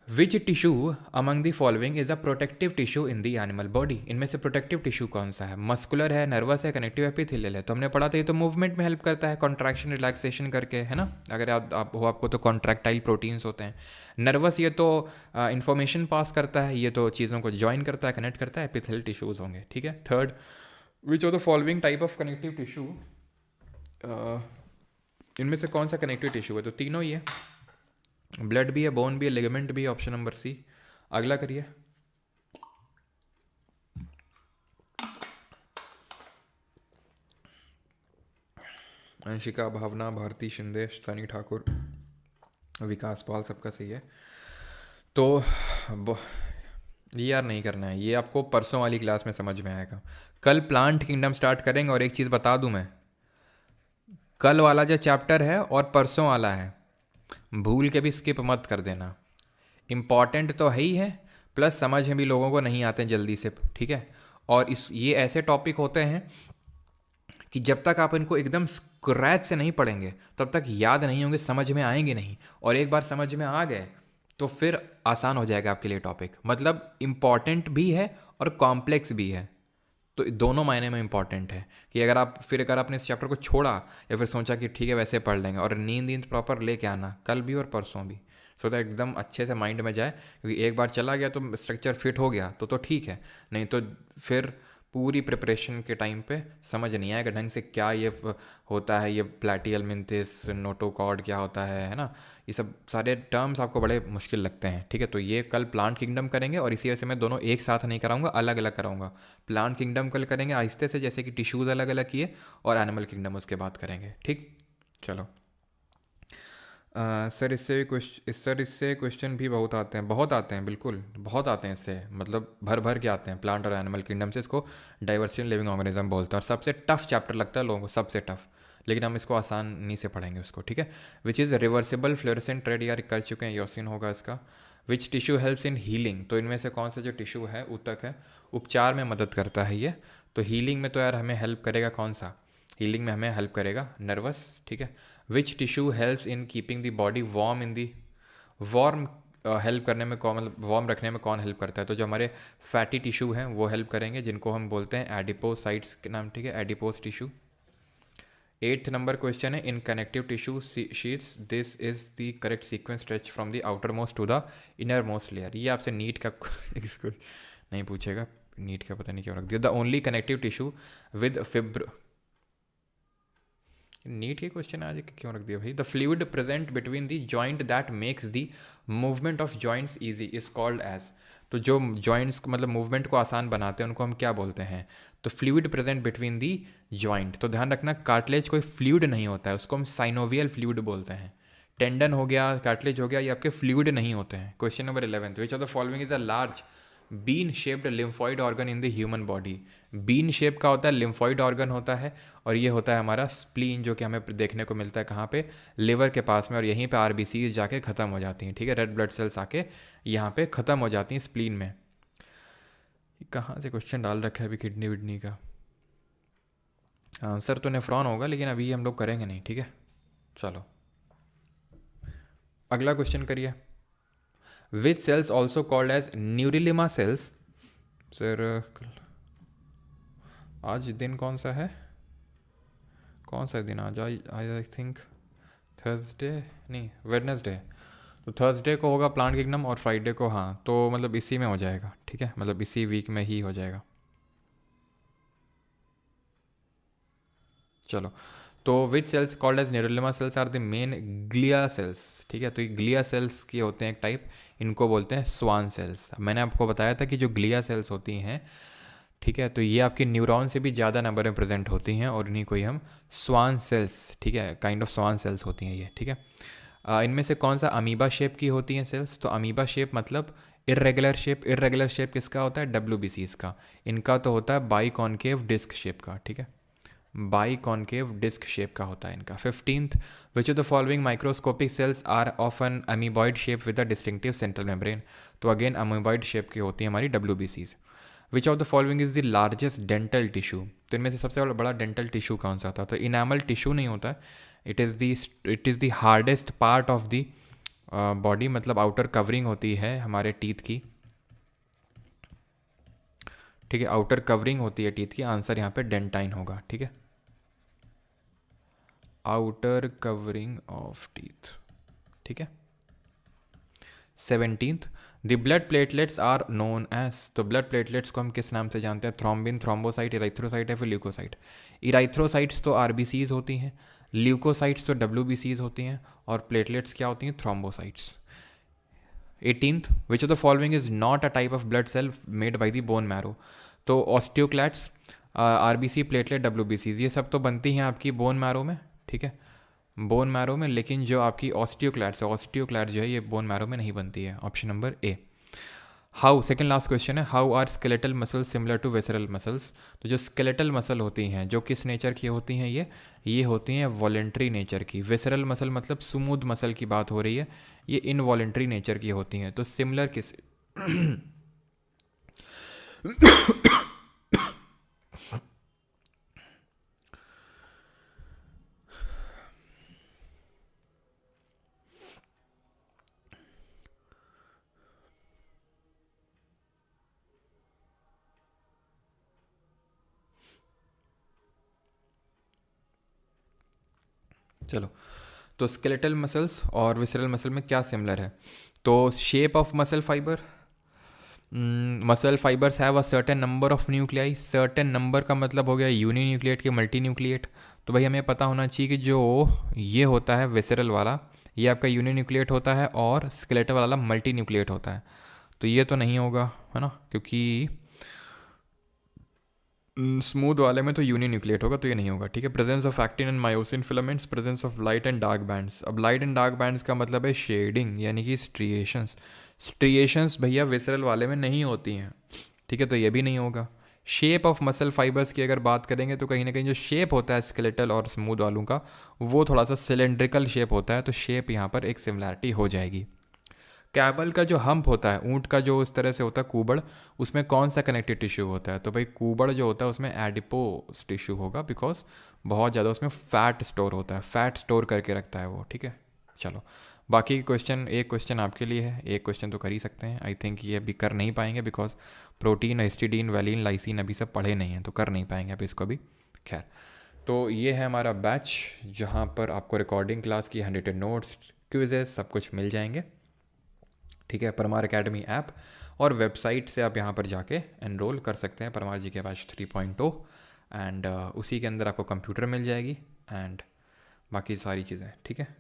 which tissue among the following is a protective tissue in the animal body. इनमें से प्रोटेक्टिव टिश्यू कौन सा है? मस्कुलर है, नर्वस है, कनेक्टिव एपिथेलियल है। तो हमने पढ़ा था ये तो मूवमेंट में हेल्प करता है, कॉन्ट्रैक्शन रिलैक्सेशन करके, है ना। अगर आप हो आपको तो कॉन्ट्रैक्टाइल प्रोटीन्स होते हैं। नर्वस ये तो इन्फॉर्मेशन पास करता है, ये तो चीज़ों को ज्वाइन करता है, कनेक्ट करता है। एपिथेलियल टिश्यूज़ होंगे, ठीक है। 3rd, which of the following type of connective tissue, इनमें से कौन सा कनेक्टिव टिश्यू है? तो तीनों ही है, ब्लड भी है, बोन भी है, लिगामेंट भी है, ऑप्शन नंबर सी। अगला करिए। अंशिका, भावना, भारती, शिंदे, सनी ठाकुर, विकास पाल, सबका सही है। तो ये यार नहीं करना है, ये आपको परसों वाली क्लास में समझ में आएगा। कल प्लांट किंगडम स्टार्ट करेंगे, और एक चीज़ बता दूं मैं, कल वाला जो चैप्टर है और परसों वाला है, भूल के भी स्किप मत कर देना। इम्पॉर्टेंट तो है ही है, प्लस समझ में भी लोगों को नहीं आते हैं जल्दी से, ठीक है। और ये ऐसे टॉपिक होते हैं कि जब तक आप इनको एकदम स्क्रैच से नहीं पढ़ेंगे तब तक याद नहीं होंगे, समझ में आएंगे नहीं। और एक बार समझ में आ गए तो फिर आसान हो जाएगा आपके लिए टॉपिक। मतलब इम्पॉर्टेंट भी है और कॉम्प्लेक्स भी है, तो दोनों मायने में इंपॉर्टेंट है। कि अगर आपने इस चैप्टर को छोड़ा या फिर सोचा कि ठीक है वैसे पढ़ लेंगे, और नींद प्रॉपर लेके आना कल भी और परसों भी, सो दैट एकदम अच्छे से माइंड में जाए। क्योंकि एक बार चला गया तो स्ट्रक्चर फिट हो गया तो ठीक है, नहीं तो फिर पूरी प्रिपरेशन के टाइम पे समझ नहीं आएगा ढंग से क्या ये होता है, ये प्लैटियल मिंथिस, नोटोकॉर्ड क्या होता है ना। ये सब सारे टर्म्स आपको बड़े मुश्किल लगते हैं, ठीक है। तो ये कल प्लांट किंगडम करेंगे, और इसी वजह से मैं दोनों एक साथ नहीं कराऊंगा, अलग अलग कराऊंगा। प्लांट किंगडम कल करेंगे आहिस्ते से, जैसे कि टिश्यूज़ अलग अलग किए, और एनिमल किंगडम उसके बाद करेंगे, ठीक। चलो सर इससे क्वेश्चन भी बहुत आते हैं, बिल्कुल बहुत आते हैं इससे, मतलब भर भर के आते हैं। प्लांट और एनिमल किंगडम से, इसको डाइवर्सिटी इन लिविंग ऑर्गेनिज्म बोलते हैं, और सबसे टफ चैप्टर लगता है लोगों को, सबसे टफ। लेकिन हम इसको आसानी से पढ़ेंगे उसको, ठीक है। Which is reversible fluorescent red, यार कर चुके हैं, योसिन होगा इसका। विच टिश्यू हेल्प्स इन हीलिंग, तो इनमें से कौन सा जो टिश्यू है ऊतक है उपचार में मदद करता है ये। तो हीलिंग में तो यार हमें हेल्प करेगा कौन सा? हीलिंग में हमें हेल्प करेगा नर्वस, ठीक है। Which tissue helps in keeping the body warm in the warm, help करने में कौन, मतलब वार्म रखने में कौन हेल्प करता है? तो जो हमारे फैटी टिश्यू हैं वो हेल्प करेंगे, जिनको हम बोलते हैं एडिपोसाइट्स के नाम, ठीक है, adipose tissue. 8th number question है, in connective tissue sheets this is the correct sequence stretch from the outer most to the inner most layer. ये आपसे नीट का इसको नहीं पूछेगा, नीट का पता नहीं क्यों रख दिया। The only connective tissue with fibre, NEET के क्वेश्चन आज क्यों रख दिया भाई। The fluid present between the joint that makes the movement of joints easy is called as. तो जो जॉइंट्स मतलब मूवमेंट को आसान बनाते हैं उनको हम क्या बोलते हैं? तो fluid present between the joint. तो ध्यान रखना कार्टिलेज कोई फ्लूइड नहीं होता है, उसको हम साइनोवियल फ्लूइड बोलते हैं। टेंडन हो गया, कार्टिलेज हो गया, ये आपके फ्लूइड नहीं होते हैं। Question number 11, which of the following is a large bean shaped lymphoid organ in the human body. Bean shape का होता है, लिम्फॉइड ऑर्गन होता है, और ये होता है हमारा स्प्लीन, जो कि हमें देखने को मिलता है कहाँ पे? लिवर के पास में, और यहीं पे आरबीसी जाके ख़त्म हो जाती हैं, ठीक है। रेड ब्लड सेल्स आके यहाँ पे ख़त्म हो जाती हैं स्प्लीन में। कहाँ से क्वेश्चन डाल रखा है अभी किडनी विडनी का? आंसर तो नेफ्रॉन होगा, लेकिन अभी हम लोग करेंगे नहीं, ठीक है। चलो अगला क्वेश्चन करिए। Which cells also called as neurilemma cells. Sir आज दिन कौन सा है, कौन सा दिन आज? आई थिंक थर्सडे, नहीं वेडनेसडे। तो थर्सडे को होगा प्लांट किंगडम और फ्राइडे को, हाँ तो मतलब इसी में हो जाएगा, ठीक है, मतलब इसी वीक में ही हो जाएगा। चलो, तो which cells called as neurolemma cells are the main glia cells, ठीक है। तो ये ग्लिया सेल्स की होते हैं एक टाइप, इनको बोलते हैं स्वान सेल्स। मैंने आपको बताया था कि जो ग्लिया सेल्स होती हैं, ठीक है, तो ये आपके न्यूरॉन से भी ज़्यादा नंबर में प्रेजेंट होती हैं, और इन्हीं को ही हम स्वान सेल्स, ठीक है, काइंड ऑफ स्वान सेल्स होती हैं ये, ठीक है। इनमें से कौन सा अमीबा शेप की होती हैं सेल्स? तो अमीबा शेप मतलब इरेगुलर शेप। इरेगुलर शेप किसका होता है? WBCs का। इनका तो होता है बाई कॉन्केव डिस्क शेप का, ठीक है, बाई कॉन्केव डिस्क शेप का होता है इनका। 15th, which of the following microscopic cells are of an amoeboid shape with a distinctive central membrane. तो अगेन अमीबॉइड शेप की होती है हमारी WBCs। Which of the following is the largest dental tissue. तो इनमें से सबसे बड़ा डेंटल टिश्यू कौन सा होता है? तो इनामल टिश्यू नहीं होता, it is the hardest part of the body, मतलब आउटर कवरिंग होती है हमारे टीथ की, ठीक है, आउटर कवरिंग होती है टीथ की। आंसर यहाँ पे डेंटाइन होगा, ठीक है, आउटर कवरिंग ऑफ टीथ, ठीक है। 17th, the blood platelets are known as. तो ब्लड प्लेटलेट्स को हम किस नाम से जानते हैं? थ्रोम्बिन, थ्रोम्बोसाइट, इराइथ्रोसाइट या फिर ल्यूकोसाइट। इराइथ्रोसाइट्स तो RBCs होती हैं, ल्यूकोसाइट्स तो WBCs होती हैं, और प्लेटलेट्स क्या होती हैं? Thrombocytes. 18th, which of the following is not a type of blood cell made by the bone marrow. तो ऑस्टियोक्लैट्स, RBC, प्लेटलेट, WBCs, ये सब तो बनती हैं आपकी बोन मैरो में, ठीक है, बोन मैरो में, लेकिन जो आपकी ऑस्टियोक्लैट्स है, ऑस्टियोक्लैट जो है ये बोन मैरो में नहीं बनती है। Option number A. How, second last question है, how are skeletal muscles similar to visceral muscles. तो जो स्केलेटल मसल होती हैं, जो किस नेचर की होती हैं? ये होती हैं वॉलेंट्री नेचर की। वेसरल मसल मतलब स्मूथ मसल की बात हो रही है, ये इनवॉलेंट्री नेचर की होती हैं। तो सिमिलर किस चलो, तो स्केलेटल मसल्स और विसरल मसल में क्या सिमिलर है? तो shape of muscle fibre, muscle fibres have a certain number of nuclei. Certain number का मतलब हो गया यूनि न्यूक्लिएट के मल्टी न्यूक्लिएट। तो भाई हमें पता होना चाहिए कि जो ये होता है विसरल वाला, ये आपका यूनि न्यूक्लिएट होता है, और स्केलेटल वाला मल्टी न्यूक्लिएट होता है। तो ये तो नहीं होगा, है ना, क्योंकि स्मूथ वाले में तो यूनि न्यूक्लिएट होगा, तो ये नहीं होगा, ठीक है। Presence of actin and myosin filaments, presence of light and dark bands. अब लाइट एंड डार्क बैंड्स का मतलब है शेडिंग, यानी कि स्ट्रिएशंस। स्ट्रिएशंस भैया विसरल वाले में नहीं होती हैं, ठीक है, तो ये भी नहीं होगा। शेप ऑफ मसल फाइबर्स की अगर बात करेंगे तो कहीं ना कहीं जो शेप होता है स्केलेटल और स्मूथ वालों का, वो थोड़ा सा सिलेंड्रिकल शेप होता है, तो शेप यहाँ पर एक सिमिलैरिटी हो जाएगी। कैबल का जो हम्प होता है, ऊंट का जो उस तरह से होता है कूबड़, उसमें कौन सा कनेक्टिव टिश्यू होता है? तो भाई कूबड़ जो होता है उसमें एडिपोस टिश्यू होगा, बिकॉज बहुत ज़्यादा उसमें फ़ैट स्टोर होता है, फ़ैट स्टोर करके रखता है वो, ठीक है। चलो बाकी क्वेश्चन, एक क्वेश्चन आपके लिए है, एक क्वेश्चन तो कर ही सकते हैं। आई थिंक ये अभी कर नहीं पाएंगे because protein, histidine, valine, lysine अभी सब पढ़े नहीं हैं, तो कर नहीं पाएंगे अभी इसको भी। खैर, तो ये है हमारा बैच जहाँ पर आपको रिकॉर्डिंग क्लास की 100 नोट्स, क्विजेस सब कुछ मिल जाएंगे, ठीक है। परमार अकेडमी ऐप और वेबसाइट से आप यहाँ पर जाके एनरोल कर सकते हैं, परमार जी के बैच 3.0, एंड उसी के अंदर आपको कंप्यूटर मिल जाएगी एंड बाकी सारी चीज़ें, ठीक है।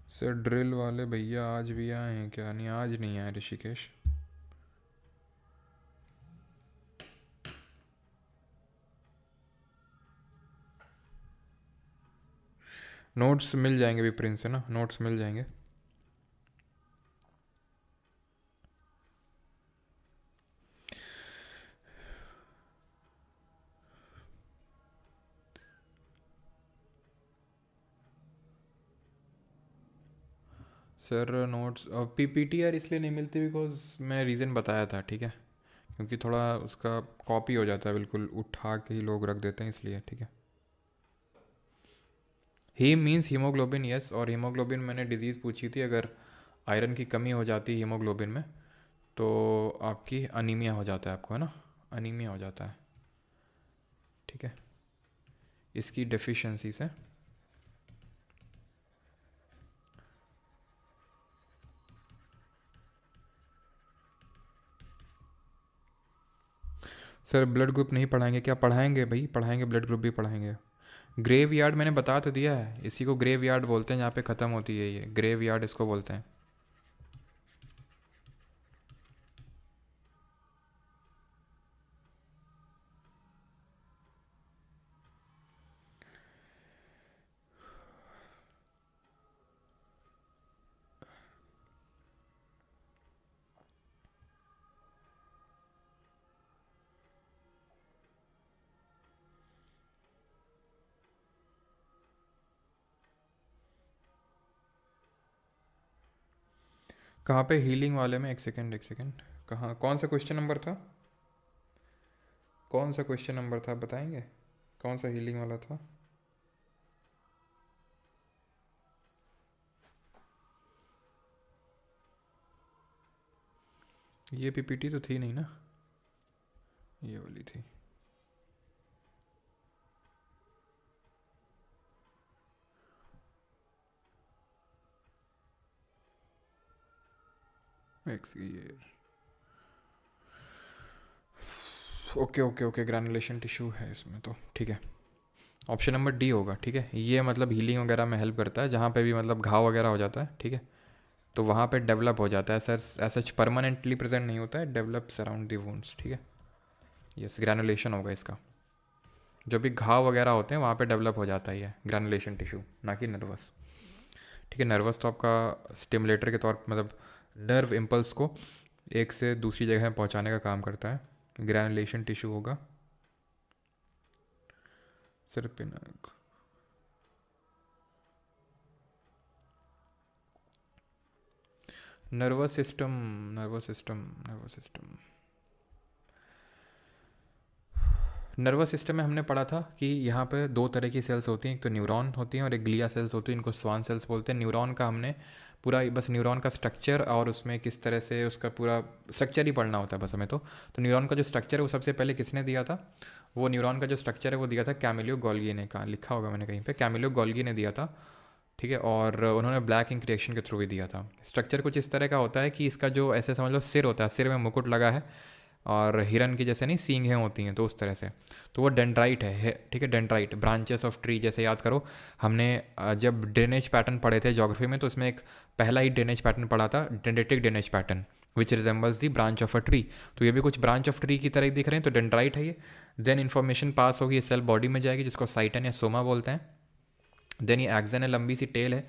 सर ड्रिल वाले भैया आज भी आए हैं क्या? नहीं, आज नहीं आए ऋषिकेश। नोट्स मिल जाएंगे भी प्रिंस से ना, नोट्स मिल जाएंगे। सर नोट्स पीपीटी यार इसलिए नहीं मिलती बिकॉज मैंने रीज़न बताया था, ठीक है, क्योंकि थोड़ा उसका कॉपी हो जाता है, बिल्कुल उठा के ही लोग रख देते हैं इसलिए, ठीक है। हीम मीन्स हीमोग्लोबिन, यस, और हीमोग्लोबिन मैंने डिजीज़ पूछी थी, अगर आयरन की कमी हो जाती है हीमोग्लोबिन में तो आपकी अनीमिया हो जाता है, आपको है ना, अनीमिया हो जाता है, ठीक है, इसकी डेफिशिएंसी से। सर ब्लड ग्रुप नहीं पढ़ाएंगे क्या? पढ़ाएंगे भाई, पढ़ाएंगे, ब्लड ग्रुप भी पढ़ाएंगे। ग्रेव यार्ड मैंने बता तो दिया है, इसी को ग्रेव यार्ड बोलते हैं जहाँ पे ख़त्म होती है ये, ग्रेव यार्ड इसको बोलते हैं। कहाँ पे हीलिंग वाले में? एक सेकेंड एक सेकेंड, कहाँ, कौन सा क्वेश्चन नंबर था, कौन सा क्वेश्चन नंबर था बताएंगे, कौन सा हीलिंग वाला था? ये पीपीटी तो थी नहीं ना, ये वाली थी। ये okay okay okay, granulation tissue है इसमें तो, ठीक है, ऑप्शन नंबर डी होगा, ठीक है। ये मतलब हीलिंग वगैरह में हेल्प करता है, जहाँ पे भी मतलब घाव वगैरह हो जाता है, ठीक है, तो वहाँ पे डेवलप हो जाता है सर, ऐसा परमानेंटली प्रेजेंट नहीं होता है, डेवलप्स अराउंड दी वुंड्स, ठीक है। यस, ग्रैनुलेशन होगा इसका, जो भी घाव वगैरह होते हैं वहाँ पे डेवलप हो जाता है ये ग्रैनुलेशन टिश्यू, ना कि नर्वस, ठीक है। नर्वस तो आपका स्टिमुलेटर के तौर, मतलब नर्व इम्पल्स को एक से दूसरी जगह पहुँचाने का काम करता है, ग्रैनुलेशन टिश्यू होगा सिर पे ना। Nervous system, nervous system, nervous system, nervous system में हमने पढ़ा था कि यहाँ पे दो तरह की सेल्स होती हैं, एक तो न्यूरॉन होती हैं और एक ग्लिया सेल्स होती हैं, इनको स्वान सेल्स बोलते हैं। न्यूरॉन का हमने पूरा बस न्यूरॉन का स्ट्रक्चर और उसमें किस तरह से उसका पूरा स्ट्रक्चर ही पढ़ना होता है बस हमें तो न्यूरॉन का जो स्ट्रक्चर है वो सबसे पहले किसने दिया था? वो न्यूरॉन का जो स्ट्रक्चर है वो दिया था कैमिलियो गोल्गी ने, कहा लिखा होगा मैंने कहीं पर, कैमिलियो गोल्गी ने दिया था, ठीक है। और उन्होंने ब्लैक इंक रिएक्शन के थ्रू भी दिया था। स्ट्रक्चर कुछ इस तरह का होता है कि इसका जो ऐसे समझ लो सिर होता है, सिर में मुकुट लगा है और हिरन की जैसे नहीं सींगें होती हैं, तो उस तरह से, तो वो डेंड्राइट है, ठीक है, डेंड्राइट, ब्रांचेस ऑफ ट्री, जैसे याद करो हमने जब ड्रेनेज पैटर्न पढ़े थे ज्योग्राफी में, तो उसमें एक पहला ही ड्रेनेज पैटर्न पढ़ा था, dendritic drainage pattern which resembles the branch of a tree, तो ये भी कुछ ब्रांच ऑफ ट्री की तरह ही दिख रहे हैं, तो डेंड्राइट है ये। देन इन्फॉर्मेशन पास होगी, सेल बॉडी में जाएगी जिसको साइटन या सोमा बोलते हैं। देन ये एक्जन है, लंबी सी टेल है,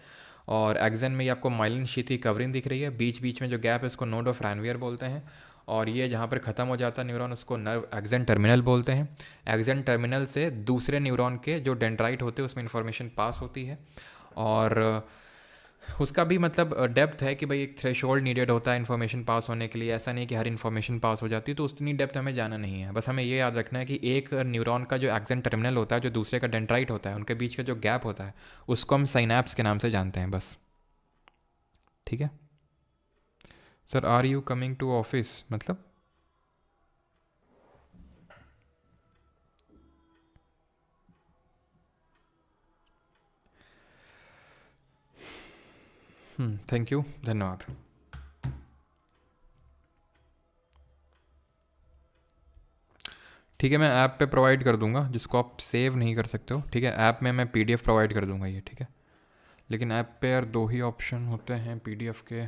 और एक्जन में ये आपको माइलिन शीथ की कवरिंग दिख रही है, बीच बीच में जो गैप है इसको नोड ऑफ रैनवियर बोलते हैं, और ये जहाँ पर ख़त्म हो जाता है न्यूरॉन उसको नर्व एक्सन टर्मिनल बोलते हैं। एक्सन टर्मिनल से दूसरे न्यूरॉन के जो डेंड्राइट होते हैं उसमें इन्फॉर्मेशन पास होती है, और उसका भी मतलब डेप्थ है कि भाई एक थ्रेशोल्ड नीडेड होता है इन्फॉर्मेशन पास होने के लिए। ऐसा नहीं कि हर इन्फॉर्मेशन पास हो जाती है, तो उतनी डेप्थ हमें जाना नहीं है। बस हमें ये याद रखना है कि एक न्यूरॉन का जो एक्सन टर्मिनल होता है, जो दूसरे का डेंड्राइट होता है, उनके बीच का जो गैप होता है उसको हम साइनैप्स के नाम से जानते हैं बस। ठीक है sir, are you coming to office मतलब थैंक यू, धन्यवाद। ठीक है, मैं ऐप पे प्रोवाइड कर दूंगा जिसको आप सेव नहीं कर सकते हो। ठीक है, ऐप में मैं पीडीएफ प्रोवाइड कर दूंगा ये। ठीक है, लेकिन ऐप पे यार 2 ही ऑप्शन होते हैं पीडीएफ के।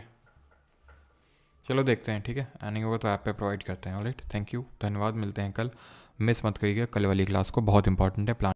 चलो देखते हैं, ठीक है, आने होगा तो ऐप पे प्रोवाइड करते हैं। ऑलराइट, थैंक यू, धन्यवाद, मिलते हैं कल। मिस मत करिएगा कल वाली क्लास को, बहुत इंपॉर्टेंट है। प्लान